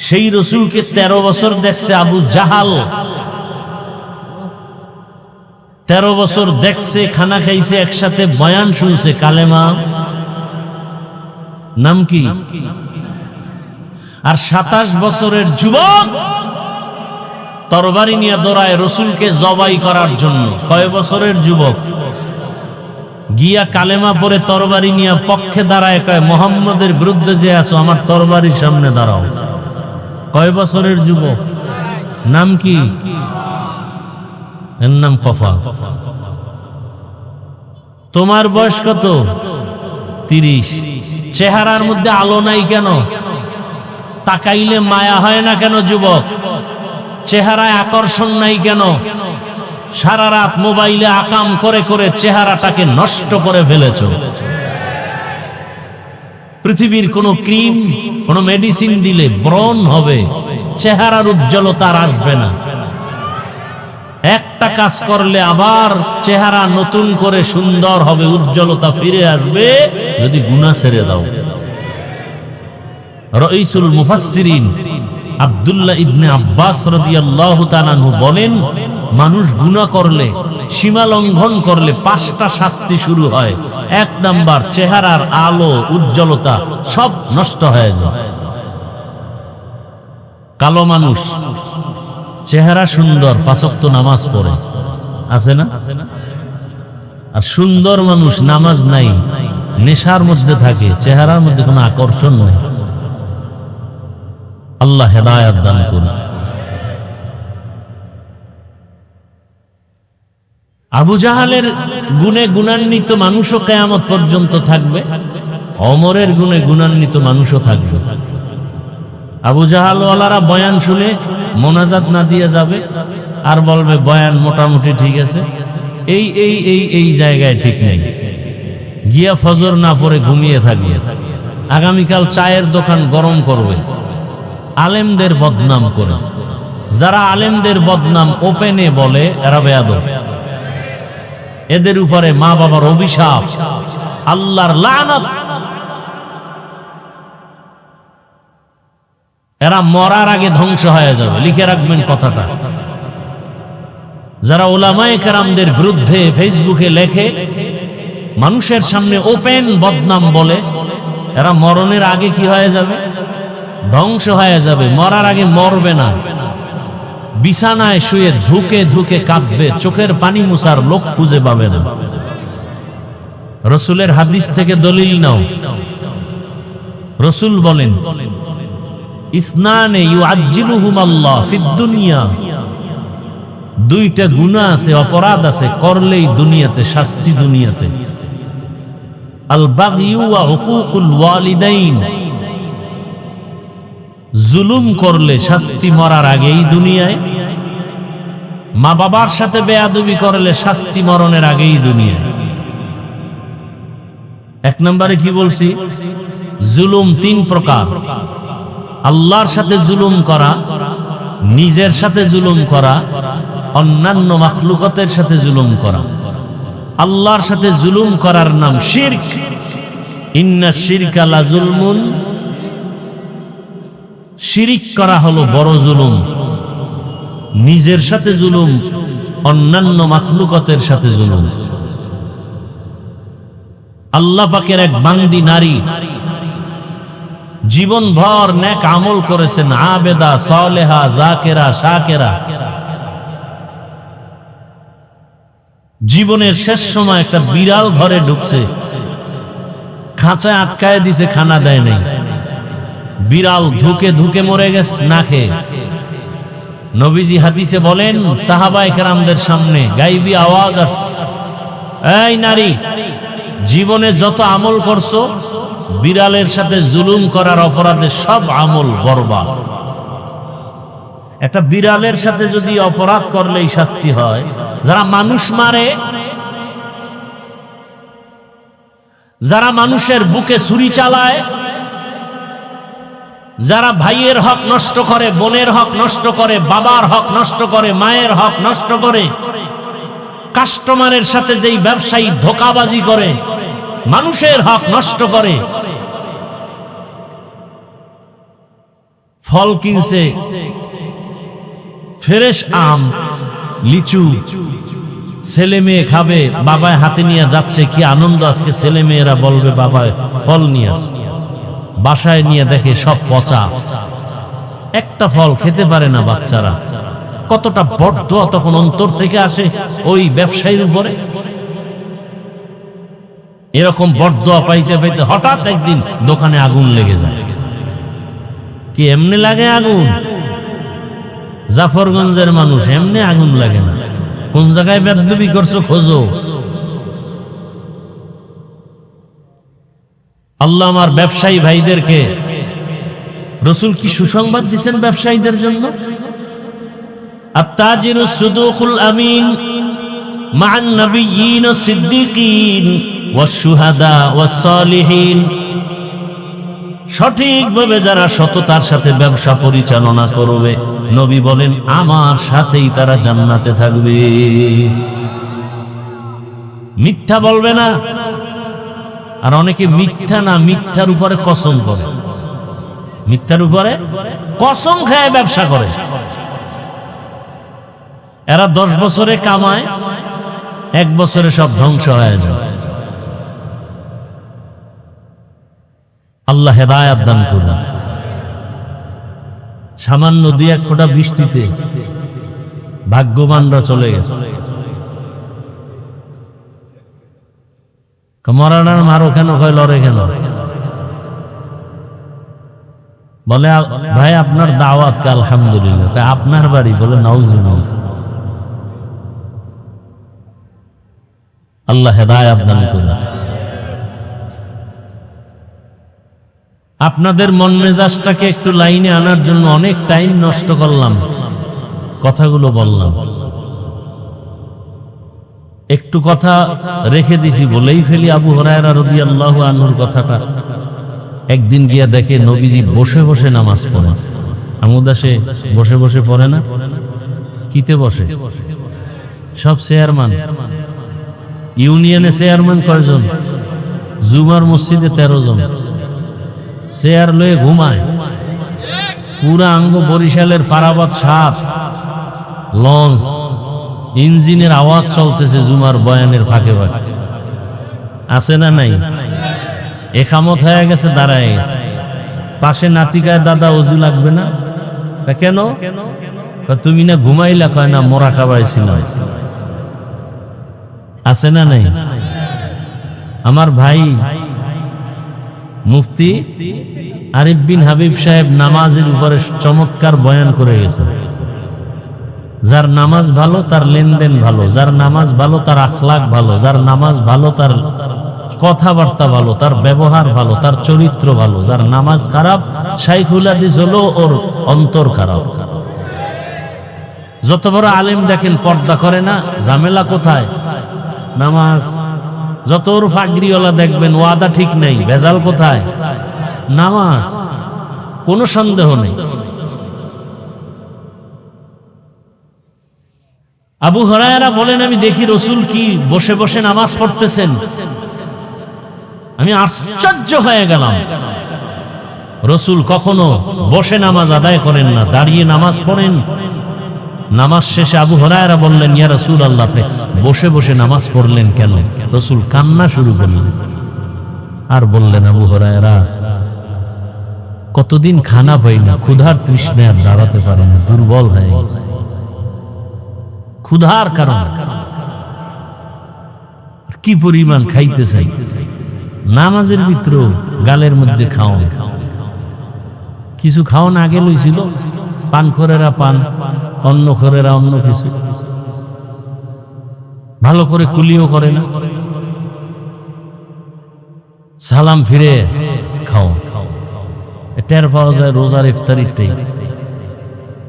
সেই রসুলকে 13 বছর দেখছে আবু জাহাল। 13 বছর দেখছে, খানা খাইছে, একসাথে বয়ান শুনছে, কালেমা নাম কি? আর 27 বছরের যুবক তরবারি নিয়ে দৌড়ায় রসুলকে জবাই করার জন্য। কয় বছরের যুবক গিয়া কালেমা পরে তরবারি নিয়ে পক্ষে দাঁড়ায়, কয় মুহাম্মদের বিরুদ্ধে যে আছো আমার তরবারির সামনে দাঁড়াও। কয় বছরের যুবক? নাম কি? এর নাম কফা। তোমার বয়স কত? 30। চেহারার মধ্যে আলো নাই কেন? তাকাইলে মায়া হয় না কেন যুবক? চেহারায় আকর্ষণ নাই কেন? সারা রাত মোবাইলে আকাম করে করে চেহারাটাকে নষ্ট করে ফেলেছো। পৃথিবীর কোন ক্রিম, কোন মেডিসিন দিলে ব্রণ হবে, চেহারার উজ্জ্বলতা আর আসবে না। একটা কাজ করলে আবার চেহারা নতুন করে সুন্দর হবে, উজ্জ্বলতা ফিরে আসবে যদি গুনাহ ছেড়ে দাও। রাইসুল মুফাসসিরিন আব্দুল্লাহ ইবনে আব্বাস রাদিয়াল্লাহু তাআলা আনহু বলেন, মানুষ গুনাহ করলে, সীমা লঙ্ঘন করলে 5টা শাস্তি শুরু হয়। 1 নাম্বার, চেহারার আলো উজ্জ্বলতা সব নষ্ট হয়ে যায়। কালো মানুষ, চেহারা সুন্দর, 5 ওয়াক্ত নামাজ পড়ে, আছে না? আর সুন্দর মানুষ নামাজ নাই, নেশার মধ্যে থাকে, চেহারার মধ্যে কোনো আকর্ষণ নেই। আল্লাহ হেদায়েত দান করুন। আবু জাহালের গুণে গুণান্বিত মানুষও কিয়ামত পর্যন্ত থাকবে। ওমরের গুণে গুণান্বিত মানুষও থাকবে। আবু জাহাল ওয়ালারা বয়ান শুনে মোনাজাত না দিয়ে যাবে আর বলবে বয়ান মোটামুটি ঠিক আছে, এই এই এই এই জায়গায় ঠিক নেই, গিয়া ফজর না পড়ে ঘুমিয়ে থাকবে, আগামীকাল চায়ের দোকান গরম করবে, আলেমদের বদনাম করে। যারা আলেমদের বদনাম ওপেনে বলে এরা বেয়াদব, এদের উপরে মা বাবার অভিশাপ, আল্লাহর লানত। এরা মরার আগে ধ্বংস হয়ে যাবে, লিখে রাখবেন কথাটা। যারা উলামায়ে কেরামদের বিরুদ্ধে ফেসবুকে লেখে, মানুষের সামনে ওপেন বদনাম বলে, এরা মরণের আগে কি হয়ে যাবে? ধ্বংস হয়ে যাবে। মরার আগে মরবে না, বিছানায় শুয়ে ধুকে ধুকে কাঁদবে, চোখের পানি মুছার লোক খুঁজে পাবে না। রসুলের হাদিস থেকে দলিল নাও। রসুল বলেন, ইসনানে ইউআজ্জিলুহুম আল্লাহ ফিদ দুনিয়া, দুইটা গুনাহ আছে, অপরাধ আছে, করলেই দুনিয়াতে শাস্তি। দুনিয়াতে আল বাগয়ু ওয়া হুকুকুল ওয়ালিদাইন, জুলুম করলে শাস্তি মরার আগেই দুনিয়ায়, মা বাবার সাথে বেয়াদবি করলে শাস্তি মরণের আগেই দুনিয়ায়। এক নম্বরে কি বলছি? জুলুম তিন প্রকার। আল্লাহর সাথে জুলুম করা, নিজের সাথে জুলুম করা, অন্যান্য মাখলুকাতের সাথে জুলুম করা। আল্লাহর সাথে জুলুম করার নাম শিরক। ইন্না শিরকা লা যুলমুন, শিরিক করা হলো বড় জুলুম। নিজের সাথে জুলুম, অন্যান্য মাখলুকাতের সাথে জুলুম। আল্লাহ পাকের এক বান্দি নারী, জীবন ভর নেক আমল করেছেন, আবেদা, সালেহা, জাকেরা, শাকেরা। জীবনের শেষ সময় একটা বিড়াল ঘরে ঢুকছে, খাঁচায় আটকায় দিছে, খানা দেয় নাই। বিড়াল ধুকে ধুকে মরে গেছে না খেয়ে। নবীজি হাদিসে বলেন, সাহাবায়ে কেরামদের সামনে গাইবি আওয়াজ আসছে, এই নারী, জীবনে যত আমল করছো, বিড়ালের সাথে জুলুম করার অপরাধে সব আমল বরবাদ। একটা বিড়ালের সাথে যদি অপরাধ করলেই শাস্তি হয়, যারা মানুষ মারে, যারা মানুষের বুকে ছুরি চালায়, যারা ভাইয়ের হক নষ্ট করে, বোনের হক নষ্ট করে, বাবার হক নষ্ট করে, মায়ের হক নষ্ট করে, কাস্টমারের সাথে যেই ব্যবসায়ী ধোঁকাবাজি করে, মানুষের হক নষ্ট করে। ফল কিনছে, ফ্রেশ আম, লিচু, ছেলে মেয়ে খাবে, বাবায় হাতে নিয়ে যাচ্ছে, কি আনন্দ আজকে। ছেলে মেয়েরা বলবে বাবায় ফল নিয়ে আস, বাসায় নিয়ে দেখে সব পচা, একটা ফল খেতে পারে না বাচ্চারা। কতটা বদদোয়া তখন অন্তর থেকে আসে ওই ব্যবসায়ীর উপরে। এরকম বদদোয়া পাইতে পাইতে হঠাৎ একদিন দোকানে আগুন লেগে যায়। কি এমনি লাগে আগুন? জাফরগঞ্জের মানুষ, এমনি আগুন লাগে না। কোন জায়গায় বেদবি করছো খোঁজো। আল্লাহ আমার ব্যবসায়ী ভাইদেরকে, রসুল কি সুসংবাদ দিচ্ছেন ব্যবসায়ীদের জন্য? আত-তাজিরুস সুদুকুল আমিন মা'আন নাবিয়্যিন ওয়াস সিদ্দিকিন ওয়াস শুহাদা ওয়াস সালিহিন। সঠিকভাবে যারা সততার সাথে ব্যবসা পরিচালনা করবে, নবী বলেন আমার সাথেই তারা জান্নাতে থাকবে। মিথ্যা বলবে না। আর অনেকে মিথ্যা না, মিথ্যার উপরে কসম করে, মিথ্যার উপরে কসম খায় ব্যবসা করে। এরা 10 বছরে কামায়, 1 বছরে সব ধ্বংস হয়ে যায়। আল্লাহ হেদায়েত দান করুন। সামান্য 2-1 ফোঁটা বৃষ্টিতে ভাগ্যবানরা চলে গেছে। মরানার মারো কেন, কয় লড়ে কেন? বলে ভাই আপনার দাওয়াত, আলহামদুলিল্লাহ। আপনার বাড়ি? বলে নাউজুবিল্লাহ। আল্লাহ হেদায়েত দান করুন। আপনাদের মন মেজাজটাকে একটু লাইনে আনার জন্য অনেক টাইম নষ্ট করলাম, কথাগুলো বললাম, একটু কথা রেখে দিছি বলেই ফেলি। আবু হুরায়রা রাদিয়াল্লাহু আনহুর কথাটা, একদিন গিয়া দেখে নবীজি বসে বসে নামাজ পড়ে। আমুদাসে বসে বসে পড়ে না, কিতে বসে? সব চেয়ারম্যান, ইউনিয়নে চেয়ারম্যান কয়জন? জুমার মসজিদে 13 জন চেয়ার লয়ে ঘুমায়। পুরা আঙ্গ বরিশালের পারাবাদ সাপ লঞ্চ ইঞ্জিনের আওয়াজ চলতেছে জুমার বয়ানের ফাঁকে ফাঁকে, আছে না নাই? একামত হয়ে গেছে, দাঁড়ায় গেছে। পাশে নাতিকায়, দাদা ওযু লাগবে না? কেন? তুমি না ঘুমাইলা? কয় না, মোরাকাবায় ছিল। আছে না নাই? আমার ভাই মুফতি আরিফ বিন হাবিব সাহেব নামাজের উপরে চমৎকার বয়ান করে গেছে। যার নামাজ ভালো তার লেনদেন ভালো, যার নামাজ ভালো তার আখলাক ভালো, যার নামাজ ভালো তার কথাবার্তা ভালো, তার ব্যবহার ভালো, তার চরিত্র ভালো। যার নামাজ খারাপ, শাইখুল হাদিস হলো ওর অন্তর খারাপ। যত বড় আলেম দেখেন পর্দা করে না, ঝামেলা কোথায়? নামাজ। যত ওর ফাগরিওয়ালা দেখবেন ওয়াদা ঠিক নেই, ভেজাল কোথায়? নামাজ। কোনো সন্দেহ নেই। আবু হুরায়রা বলেন, আমি দেখি রাসূল কি বসে বসে নামাজ পড়তেছেন। আমি আশ্চর্য হয়ে গেলাম। রাসূল কখনো বসে নামাজ আদায় করেন না, দাঁড়িয়ে নামাজ পড়েন। নামাজ শেষে আবু হুরায়রা বললেন, ইয়া রাসূলুল্লাহ, আপনি বসে বসে নামাজ পড়লেন কেন? রাসূল কান্না শুরু করলেন আর বললেন, আবু হুরায়রা, কতদিন খানা পাই না, ক্ষুধার তৃষ্ণায় আর দাঁড়াতে পারি না, দুর্বল হয়ে গেছে ক্ষুধার কারণে। কি পরিমাণ খাইতে চাই, নামাজের ভিতর গালের মধ্যে খাওয়া। কিছু খাওয়ান আগে লইছিল, পানখোরেরা পান, অন্য খোরেরা অন্য কিছু, ভালো করে কুলিও করে না। সালাম ফিরে খাও, টের পাওয়া যায় রোজার ইফতারিটাই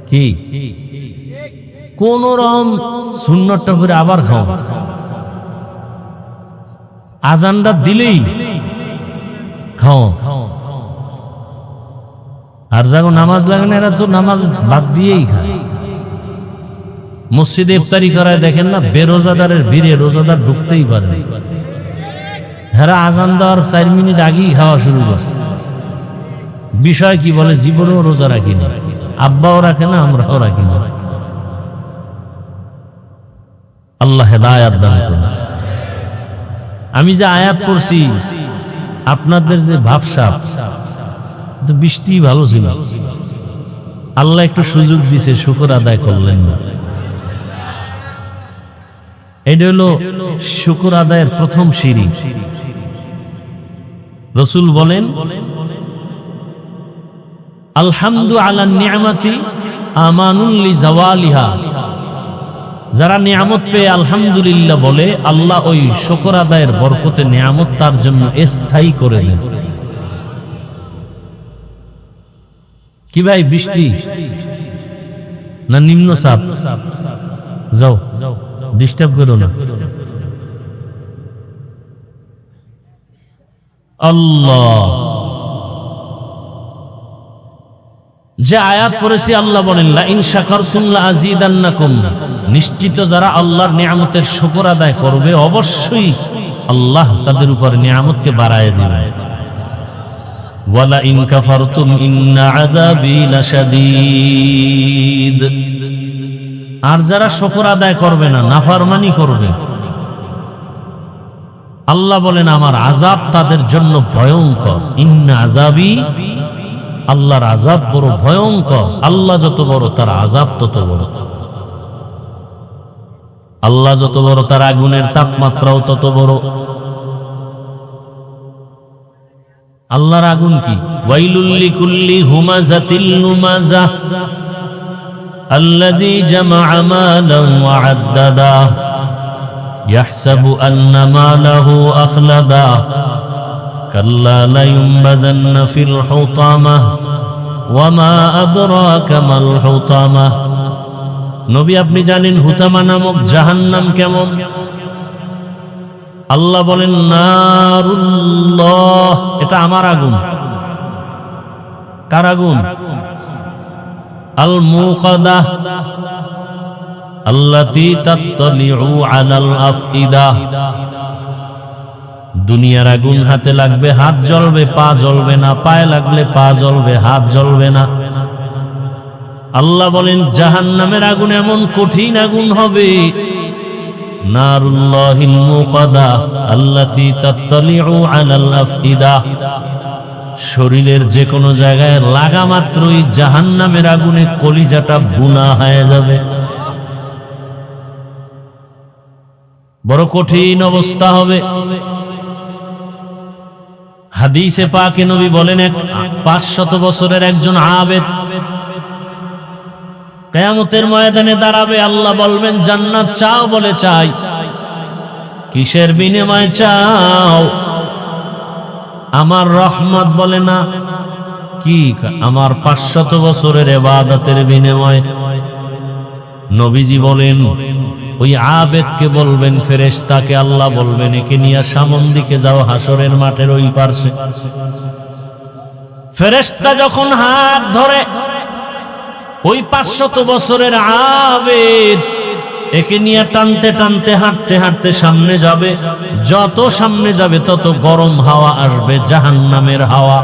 কি কোন রকম সুন্নতটা করে আবার খাও। আজানটা দিলেই খাও। আর যাগো নামাজ লাগে না, এরা তো নামাজ বাদ দিয়েই খায়। মসজিদে ইফতারি করায় দেখেন না, বেরোজাদারের ভিড়ে রোজাদার ঢুকতেই পারে। হেরা আজান দেওয়ার 4 মিনিট আগেই খাওয়া শুরু করছে। বিষয় কি বলে, জীবনেও রোজা রাখি না, আব্বাও রাখে না, আমরাও রাখি না। আল্লাহ হেদায়েত দান করুন। আমি যে আয়াত পড়ছি, আপনাদের যে ভাবসাব, তো বৃষ্টি ভালো ছিল, আল্লাহ একটু সুযোগ দিছে, শুকর আদায় করলেন না। এটা হলো শুকর আদায়ের প্রথম সিঁড়ি। রাসূল বলেন, আলহামদু আলা নি'মাতি আমানুল লিজাওয়ালিহা। যারা নিয়ামত পেয়ে আলহামদুলিল্লাহ বলে, আল্লাহ ওই শুকর আদায়ের বরকতে নিয়ামত তার জন্য স্থায়ী করে দেন। কি ভাই, বৃষ্টি না নিম্নচাপ? যাও, ডিস্টার্ব করো না। আল্লাহ যে আয়াত পড়েছি, আল্লাহ বলেন, লা ইন শাকারতুম লা আযীদান্নাকুম। নিশ্চিত যারা আল্লাহর নিয়ামতের শুকর আদায় করবে, অবশ্যই আল্লাহ তাদের উপর নিয়ামতকে বাড়ায় দিবেন। ওয়ালা ইন কাফারতুম ইন্না আযাবি লাশাদীদ। আর যারা শুকর আদায় করবে না, নাফরমানি করবে, আল্লাহ বলেন আমার আযাব তাদের জন্য ভয়ঙ্কর। ইন্না আযাবি, আল্লাহর আযাব বড় ভয়ঙ্কর। আল্লাহ যত বড়, তার আযাব তত বড়। আল্লাহ যত বড়, তার আগুনের তাপমাত্রাও তত বড়। আল্লাহর আগুন কি? ওয়াইলুল লিকুল্লি হুমাযাতিল লুমাযা আল্লাযী জামাআ মালান ওয়া আদ্দাদা ইয়াহসাবু আন্না মালাহু আখলাদা কাল্লা লা ইউমবাযান্না ফিল হুতামাহ ওয়া মা আদরাকা মাল হুতামাহ। নবী আপনি জানেন হুতামা নামক জাহান্নাম কেমন? আল্লাহ বলেন নারুল্লাহ, এটা আমার আগুন। কার আগুন? আল মুকাদাহ আল্লাতী তাত্তালিউ আলাল আফইদাহ। দুনিয়ার আগুন হাতে লাগবে, হাত জ্বলবে, পা জ্বলবে না। পায়ে লাগলে পা জ্বলবে, হাত জ্বলবে না। আল্লাহ বলেন জাহান্নামের আগুন এমন কঠিন আগুন হবে, নারুল্লাহিল মুকাদাহ আল্লাতী তাত্তালিউ আলাল আফইদাহ। শরীরের যে কোনো জায়গায় লাগা মাত্রই জাহান্নামের আগুনে কলিজাটা বুনা হয়ে যাবে। বড় কঠিন অবস্থা হবে। হাদিসে পাকে নবী বলেন 500 বছরের একজন আবেদ কিয়ামতের ময়দানে দাঁড়াবে। আল্লাহ বলবেন জান্নাত চাও? বলে চাই। কিসের বিনিময়ে চাও? আমার রহমত। বলে না। কি? আমার 500 বছরের ইবাদতের বিনিময়ে। নবীজি বলেন ওই আবেদকে বলবেন, ফেরেশতাকে আল্লাহ বলবেন একে নিয়ে সামন দিকে যাও, হাসরের মাঠের ওই পাশে। ফেরেশতা যখন হাত ধরে ওই 500 বছরের আবেদ একে নিয়ে টানতে টানতে হাঁটতে হাঁটতে সামনে যাবে। যত সামনে যাবে তত গরম হাওয়া আসবে, জাহান্নামের হাওয়া।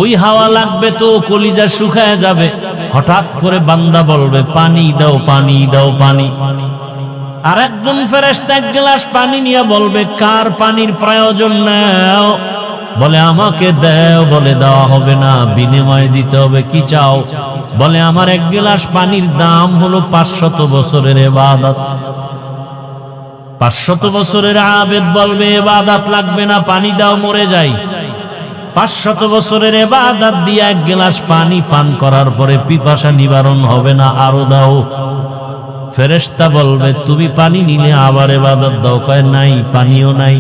ওই হাওয়া লাগবে তো কলিজা শুকায় যাবে। হঠাৎ করে বান্দা বলবে পানি দাও, পানি দাও, পানি। আর একজন ফেরেশতা এক গ্লাস পানি নিয়ে বলবে কার পানির প্রয়োজন নাও? বলে আমাকে দাও। বলে দেওয়া হবে না, বিনিময় দিতে হবে। কি চাও? বলে আমার এক গ্লাস পানির দাম হলো 500 বছরের ইবাদত। 500 বছরের আবেদ বলবে ইবাদত লাগবে না, পানি দাও, মরে যাই। 500 বছরের ইবাদত দিয়ে এক গ্লাস পানি পান করার পরে পিপাসা নিবারণ হবে না, আরো দাও। ফেরেশতা বলবে তুমি পানি নিলে আবার ইবাদত দাও। কয় নাই, পানিও নাই।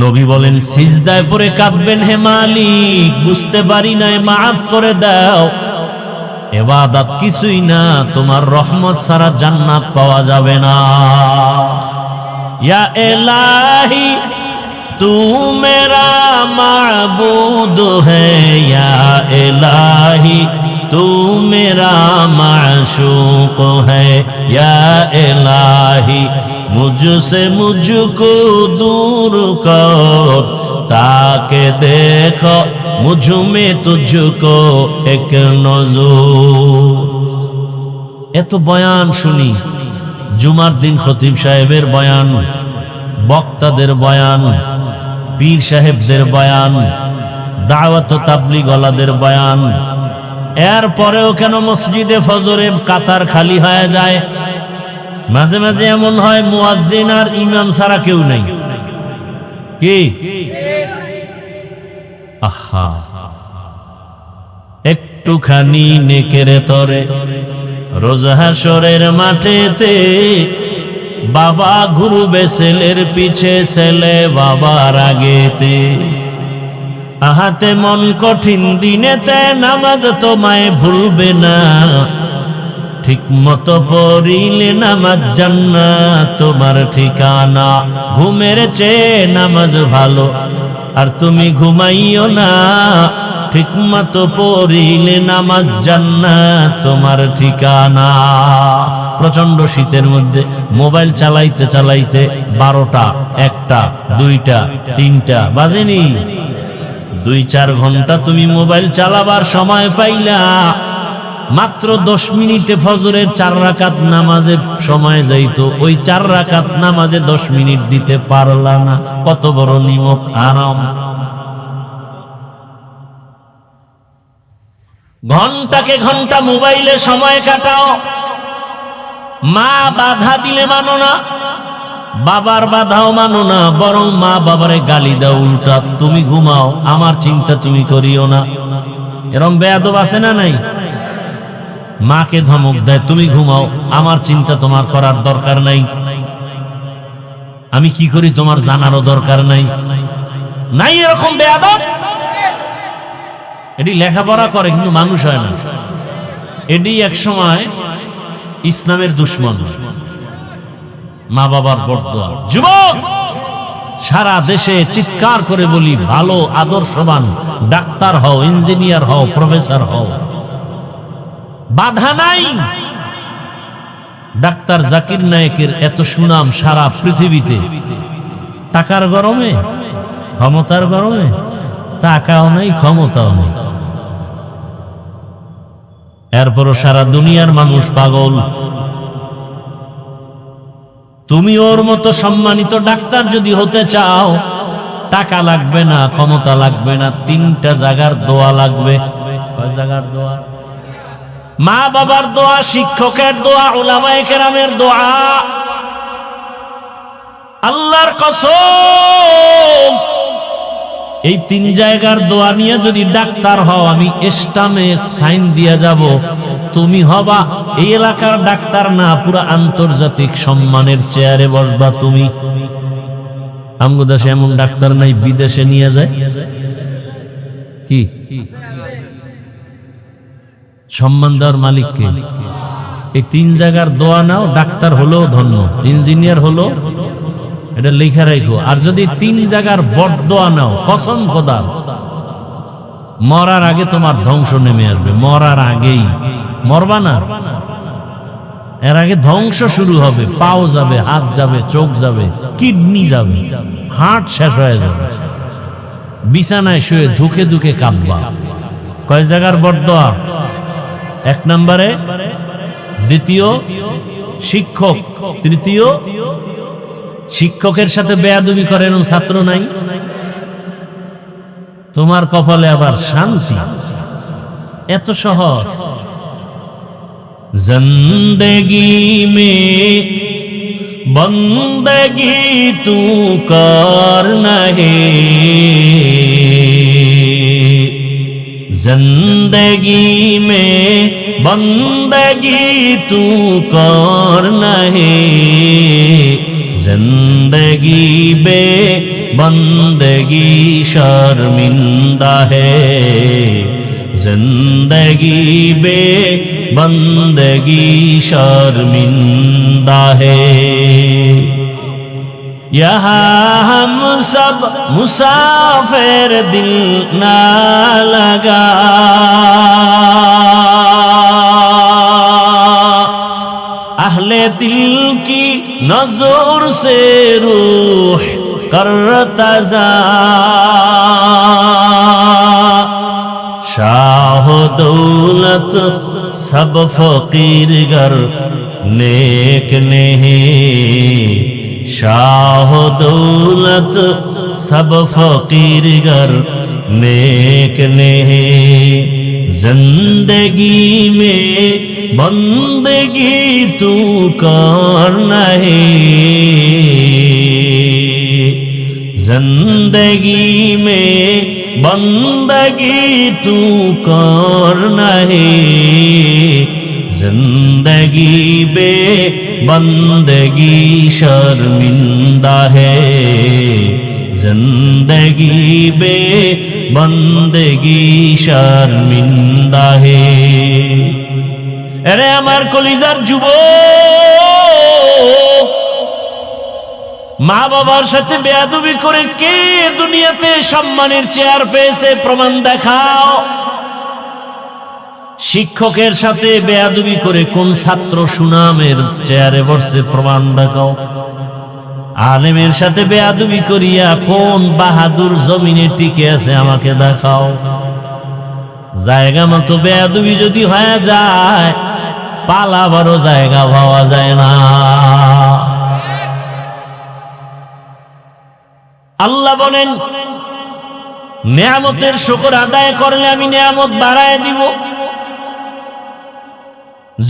নবী বলেন সিজদায় পড়ে কাঁদবেন, হে মালিক বুঝতে পারি নাই, মাফ করে দাও। ইবাদত কিছুই না, তোমার রহমত ছাড়া জান্নাত পাওয়া যাবে না। ইয়া ইলাহি तू मेरा माबूद है, या इलाही तू मेरा माशूक है, या इलाही मुझसे मुझको दूर कर, ताके देखो मुझ में तुझको एक नजूर। এত বয়ান শুনি, জুমার দিন খতিব সাহেবের বয়ান, বক্তাদের বয়ান, পীর সাহেবদের বয়ান, দাওয়াত ও তাবলীগ ওয়ালাদের বয়ান। এরপরেও কেন মসজিদে ফজরে কাতার খালি হয়ে যায়? মাঝে মাঝে এমন হয় মুয়াজ্জিন আর ইমাম ছাড়া কেউ নেই। কি? আহা, একটুখানি নেকের তরে রোজ হাসরের মাঠেতে বাবা ঘুরবে ছেলের পিছে, ছেলে বাবার আগেতে। আহাতে মন কঠিন দিনেতে নামাজ তোমায় ভুলবে না, ঠিক মতো পড়িলে নামাজ জান্নাত তোমার ঠিকানা। ঘুমের চেয়ে নামাজ ভালো, আর তুমি ঘুমাইও না, ঠিক মতো পড়িলে নামাজ জান্নাত তোমার ঠিকানা। প্রচন্ড শীতের মধ্যে মোবাইল চালাইতে চালাইতে 12টা, 1টা, 2টা, 3টা বাজেনি। 2-4 ঘন্টা তুমি মোবাইল চালাবার সময় পাইলা, মাত্র 10 মিনিটে ফজরের 4 রাকাত নামাজে সময় যাইতো, ওই 4 রাকাত নামাজে 10 মিনিট দিতে পারলা না। কত বড় নিমক আরাম। ঘন্টাকে ঘন্টা মোবাইলে সময় কাটাও, মা বাধা দিলে মানো না, বাবার বাধাও মানো না, বরং মা বাবারে গালি দাও উল্টা। তুমি ঘুমাও, আমার চিন্তা তুমি করিও না। এরকম বেয়াদব আছে না নাই? মাকে ধমক দেয় তুমি ঘুমাও, আমার চিন্তা তোমার করার দরকার নাই। আমি কি করি তোমার জানারও দরকার নাই। নাই এরকম বেয়াদব? এটি লেখাপড়া করে কিন্তু মানুষ হয় না। এটি এক সময় ইসলামের দুশ্মন, মা বাবার বরদোয়া। যুবক, সারা দেশে চিৎকার করে বলি, ভালো আদর্শবান ডাক্তার হও, ইঞ্জিনিয়ার হও, প্রফেসর হও, বাধা নাই। ডাক্তার জাকির নায়েকের এত সুনাম সারা পৃথিবীতে, টাকার গরমে, ক্ষমতার গরমে? টাকাও নেই, ক্ষমতাও নেই, এরপরও সারা দুনিয়ার মানুষ পাগল। তুমি ওর মতো সম্মানিত ডাক্তার যদি হতে চাও, টাকা লাগবে না, ক্ষমতা লাগবে না, 3টা জায়গার দোয়া লাগবে। কয় জায়গার দোয়া? মা বাবার দোয়া, শিক্ষকের দোয়া, উলামায়ে কেরামের দোয়া। আল্লাহর কসম, এই 3 জায়গার দোয়া নিয়ে যদি ডাক্তার হও, আমি স্টামে সাইন দিয়ে যাব, তুমি হবা এই এলাকার ডাক্তার না, পুরো আন্তর্জাতিক সম্মানের চেয়ারে বসবা তুমি। আমগো দেশে এমন ডাক্তার নাই, বিদেশে নিয়ে যায় কি সম্মান দেওয়ার মালিক কে? এই 3 জায়গার দোয়া নাও, ডাক্তার হলো ধন্য, ইঞ্জিনিয়ার হলো, এটা লেখা রাখো। আর যদি 3 জায়গার বরদোয়া নাও, কসম খোদা, মরার আগে তোমার ধ্বংস নেমে আসবে। মরার আগেই, মরবা না, এর আগে ধ্বংস শুরু হবে। পাও যাবে, হাত যাবে, চোখ যাবে, কিডনি যাবে, হার্ট শেষ হয়ে যাবে, বিছানায় শুয়ে ধুকে ধুকে কাঁপবা। কয় জায়গার বরদোয়া? 1 নম্বরে, দ্বিতীয় শিক্ষক, তৃতীয় শিক্ষকের সাথে বেয়াদবি করেন ছাত্র নাই, তোমার কপালে আবার শান্তি। এত সহজ। জিন্দেগি মে বন্দগি তু করনা হে, जिंदगी में बंदगी तू करना है, जिंदगी बे बंदगी शर्मिंदा है, जिंदगी बे बंदगी शर्मिंदा है। यहाँ हम सब मुसाफिर, दिल ना लगा, अहले दिल की नजर से रूह करता जा, शाह दौलत सब फकीर गर नेक नहीं, शाह दौलत सब फकीर गर नेक नहीं, जिंदगी में बंदगी तू करना है, जिंदगी में बंदगी तू करना है, जिंदगी बे बंदगी शर्मिंदा है, जिंदगी बे बंदगी शर्मिंदा है। अरे আমার কলিজার যুবক, মা বাবার সাথে বেয়াদবি করে কে দুনিয়াতে সম্মানের চেয়ার পেয়েছে? প্রমাণ দেখাও। শিক্ষকের সাথে বেয়াদবি করে কোন ছাত্র সুনামের চেয়ারে বসছে? প্রমাণ দেখাও। আলেমের সাথে বেয়াদবি করিয়া কোন বাহাদুর জমিনে টিকে আছে? আমাকে দেখাও। জায়গা মতো বেয়াদবি যদি হয়ে যায়, পালাবারও জায়গা পাওয়া যায় না। আল্লাহ বলেন, নেয়ামতের শুকর আদায় করলে আমি নেয়ামত বাড়ায় দিব,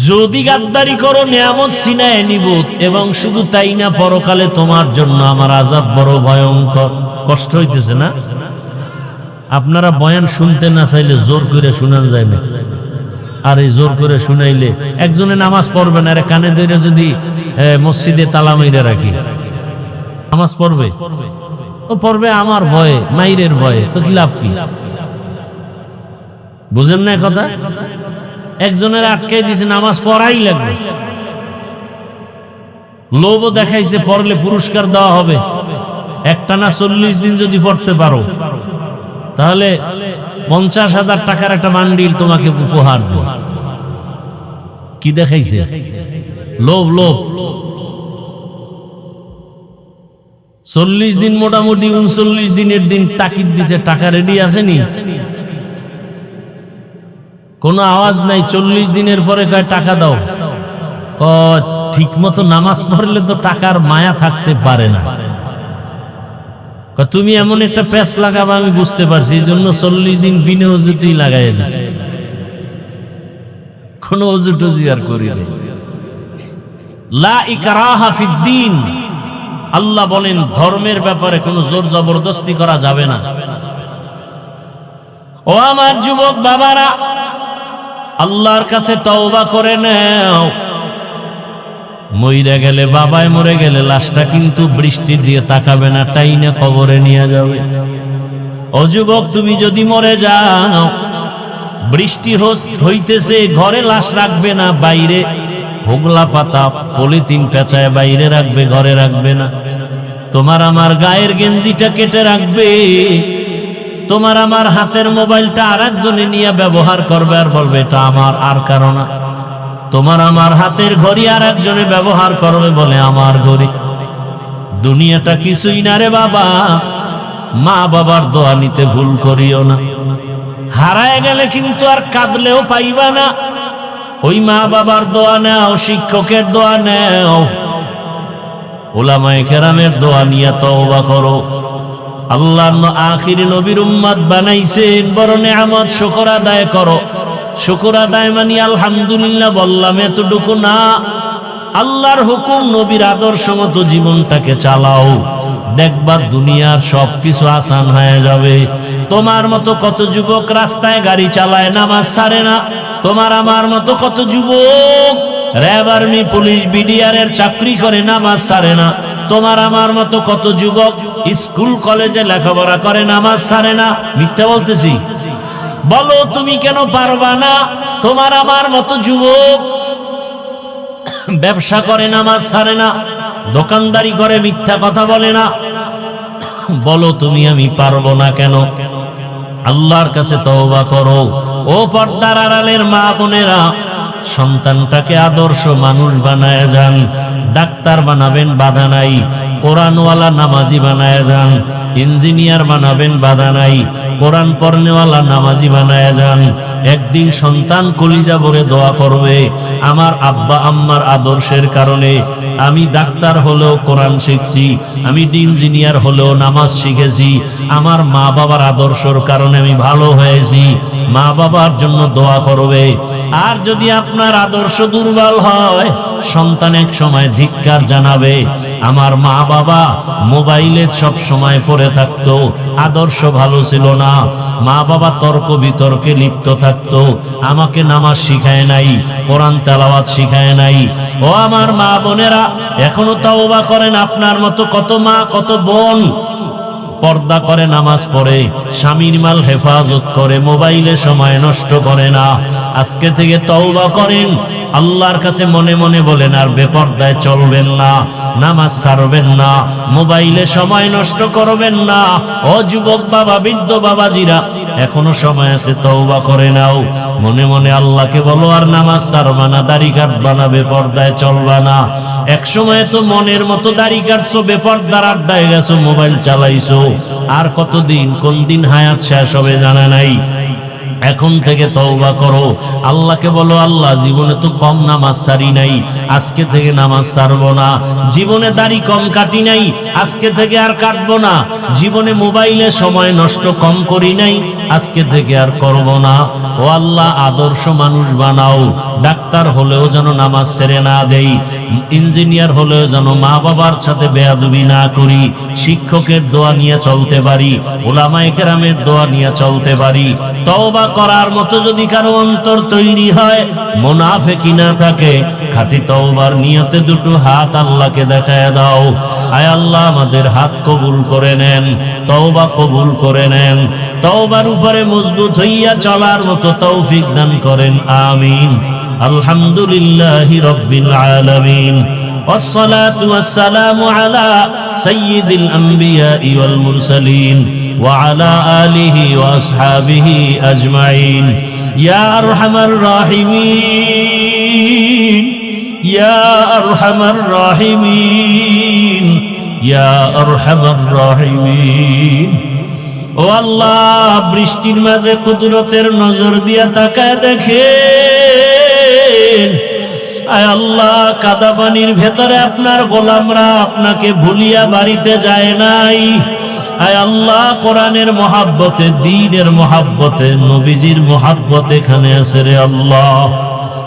যদি গাদ্দারি করো নেয়ামত ছিনায় নিব। এবং শুধু তাই না, পরকালে তোমার জন্য আমার আযাব বড় ভয়ঙ্কর। কষ্ট হইতেছে না? আপনারা বয়ান শুনতে না চাইলে জোর করে শুনান যায় না, আর এই জোর করে শুনাইলে একজনে নামাজ পড়বে না, কানে ধরে যদি মসজিদে তালা মাইরা রাখি, নামাজ পড়বে, ও পড়বে আমার ভয়ে, মাইরের ভয়ে, তো কি লাভ কি? বুঝেন না কথা? একজনের আটকে দিছে নামাজ পড়াই লাগবে, লোভও দেখাইছে পড়লে পুরস্কার দেওয়া হবে, একটানা 40 দিন যদি পড়তে পারো তাহলে 50,000 টাকার একটা বান্ডিল তোমাকে উপহার দেব। কি দেখাইছে? লোভ। লোভ। 40 দিন মোটামুটি 39 দিনের দিন তাকিদ দিছে, টাকা রেডি আসেনি, কোনো আওয়াজ নাই। 40 দিনের পরে কয় টাকা দাও, ঠিক মতো নামাজ পড়লে তো টাকার মায়া থাকতে পারে না। তুমি এমন একটা প্যাচ লাগাবা আমি বুঝতে পারছি, এই জন্য 40 দিন বিনা অজুতেই লাগাই দিছে, কোন অজু টজু আর করি না। লা ইকরাহা ফিদ্দীন, আল্লাহ বলেন ধর্মের ব্যাপারে কোনো জোর জবরদস্তি করা যাবে না। ও আমার যুবক বাবারা, আল্লাহর কাছে তওবা করে নাও। মইরা গেলে, বাবায় মরে গেলে লাশটা কিন্তু বৃষ্টির দিয়ে তাকাবে না, টাইনে কবরে নিয়ে যাবে। ও যুবক, তুমি যদি মরে যাও, বৃষ্টি হইতেছে, ঘরে লাশ রাখবে না, বাইরে হোগলা পাতা পলিথিন পেঁচায় বাইরে রাখবে, ঘরে রাখবে না। তোমার আমার গায়ের গেঞ্জিটা কেটে রাখবে, তোমার আমার হাতের মোবাইলটা আর একজনে নিয়ে ব্যবহার করবে আর বলবে এটা আমার, আর কারো না। তোমার আমার হাতের ঘড়ি আর একজনে ব্যবহার করবে, বলে আমার ঘড়ি। দুনিয়াটা কিছুই না রে বাবা, মা বাবার দোয়া নিতে ভুল করিও না। হারায় গেলে কিন্তু আর কাঁদলেও পাইবা না। ওই মা বাবার দোয়া নাও, শিক্ষকের দোয়া নাও, উলামায়ে কেরামের দোয়া নিয়ে তওবা করো। আল্লাহ আখির নবীর উম্মত বানাইছেন, বড় নেয়ামত, শুকর আদায় করো। শুকর আদায় মানি আলহামদুলিল্লাহ বললাম, এতটুকু না, আল্লাহর হুকুম নবীর আদর্শ মতো জীবনটাকে চালাও, দেখবা দুনিয়ার সবকিছু আসান হয়ে যাবে। তোমার মতো কত যুবক রাস্তায় গাড়ি চালায়, নামাজ ছাড়ে না। তোমার আমার মতো কত যুবক র্যাব, আর্মি, পুলিশ, বিডিআর এর চাকরি করে, নামাজ ছাড়ে না। তোমার আমার মতো কত যুবক স্কুল কলেজে লেখাপড়া করে, নামাজ ছাড়ে না। মিথ্যা বলতেছি? বলো তুমি কেন পারবা না? তোমার আমার মতো যুবক ব্যবসা করে, নামাজ ছাড়ে না, দোকানদারি করে, মিথ্যা কথা বলে না। বলো তুমি আমি পারবো না কেন? আল্লাহর কাছে তওবা করো। ও পর্দার আড়ালের মা বোনেরা, সন্তানটাকে আদর্শ মানুষ বানায় যান। ডাক্তার বানাবেন, বাধা নাই। কোরআনওয়ালা নামাজি বানায় যান। ইঞ্জিনিয়ার বানাবেন, বাধা নাই। কোরআন পড়নেওয়ালা নামাজি বানায় যান। একদিন সন্তান কলিজা ভরে দোয়া করবে, আমার আব্বা আম্মার আদর্শের কারণে আমি ডাক্তার হলেও কোরআন শিখছি, আমি ইঞ্জিনিয়ার হলেও নামাজ শিখেছি, আমার মা বাবার আদর্শের কারণে আমি ভালো হয়েছি। মা বাবার জন্য দোয়া করবে। আর যদি আপনার আদর্শ দুর্বল হয়, সন্তান এক সময় ধিক্কার জানাবে, আমার মা বাবা মোবাইলে সব সময় পড়ে থাকতো, আদর্শ ভালো ছিল না, মা বাবা তর্ক বিতর্কে লিপ্ত থাকতো, আমাকে নামাজ শিখায় নাই, কোরআন তেলাওয়াত শিখায় নাই। ও আমার মা বোনেরা, এখনো তওবা করেন। আপনার মতো কত মা কত বোন পর্দা করে, নামাজ পড়ে, স্বামীর মাল হেফাজত করে, মোবাইলে সময় নষ্ট করে না। আজকে থেকে তওবা করেন, আল্লাহর কাছে মনে মনে বলেন আর বেপর্দায় চলবেন না, নামাজ ছাড়বেন না, মোবাইলে সময় নষ্ট করবেন না। ও যুবক বাবা, বৃদ্ধ বাবাজিরা, এখনো সময় আছে, তওবা করে নাও। মনে মনে আল্লাহকে বলো আর নামাজ ছাড়বা না, দাড়ি কাটবা না, বেপর্দায় চলবা না। এক সময় তো মনের মতো দাড়ি কাটছো, বেপর্দার আড্ডায় গেছো, মোবাইল চালাইছো। আর কতদিন, কোন দিন হায়াত শেষ হবে জানা নাই। এখন থেকে তওবা করো। আল্লাহকে বলো, আল্লাহ জীবনে তো কম নামাজ ছাড়ি নাই, আজকে থেকে নামাজ ছাড়বো না। জীবনে দাড়ি কম কাটি নাই, আজকে থেকে আর কাটবো না। জীবনে মোবাইলে সময় নষ্ট কম করি নাই, আজকে থেকে আর করব না। ও আল্লাহ, আদর্শ মানুষ বানাও। ডাক্তার হলেও যেন নামাজ ছেড়ে না দেই, ইঞ্জিনিয়ার হলেও যেন মা বাবার সাথে বেয়াদবি না করি, শিক্ষকের দোয়া নিয়ে চলতে পারি, উলামায়ে কেরামের দোয়া নিয়ে চলতে পারি। তওবা করার মতো যদি কারো অন্তর তৈরি হয়, মুনাফিকি না থাকে, খাঁটি তওবার নিয়তে দুটো হাত আল্লাহকে দেখায় দাও। আয় আল্লাহ আমাদের হাত কবুল করে নেন, তওবা কবুল করে নেন, তওবার উপরে মজবুত হইয়া চলার মতো তৌফিক দান করেন, আমিন। আলহামদুলিল্লাহি রাব্বিল আলামিন। والصلاة والسلام على سيد الأنبياء والمرسلين وعلى آله وأصحابه أجمعين يا أرحم الراحمين يا أرحم الراحمين يا أرحم الراحمين ও আল্লাহ, বৃষ্টির মাঝে কুদরতের নজর দিয়া তাকায় দেখেন। আয় আল্লাহ, কাদা পানির ভেতরে আপনার গোলামরা আপনাকে ভুলিয়া বাড়িতে যায় নাই। আয় আল্লাহ, কোরআনের মহাব্বতে, দ্বীনের মহাব্বতে, নবীজির মহাব্বতে এখানে আছে রে আল্লাহ।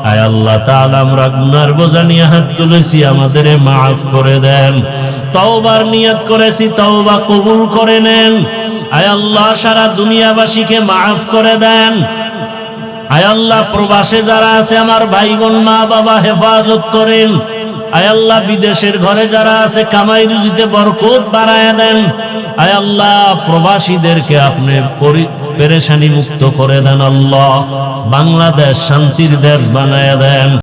আয় আল্লাহ তাআলা, আমরা গুনার বোঝা নিয়ে হাত তুলেছি, আমাদের মাফ করে দেন। তওবার নিয়ত করেছি, তওবা কবুল করে নেন। আয় আল্লাহ, সারা দুনিয়াবাসীকে মাফ করে দেন। আয় আল্লাহ, প্রবাসে যারা আছে আমার ভাই বোন মা বাবা হেফাজত করেন। আয় আল্লাহ, বিদেশের ঘরে যারা আছে কামাই রুজিতে বরকত বাড়ায় দেন। আয় আল্লাহ, প্রবাসীদেরকে আপনি পেরেশানি মুক্ত করে দেন। আল্লাহ, বাংলাদেশ শান্তির দেশ বানায় দেন।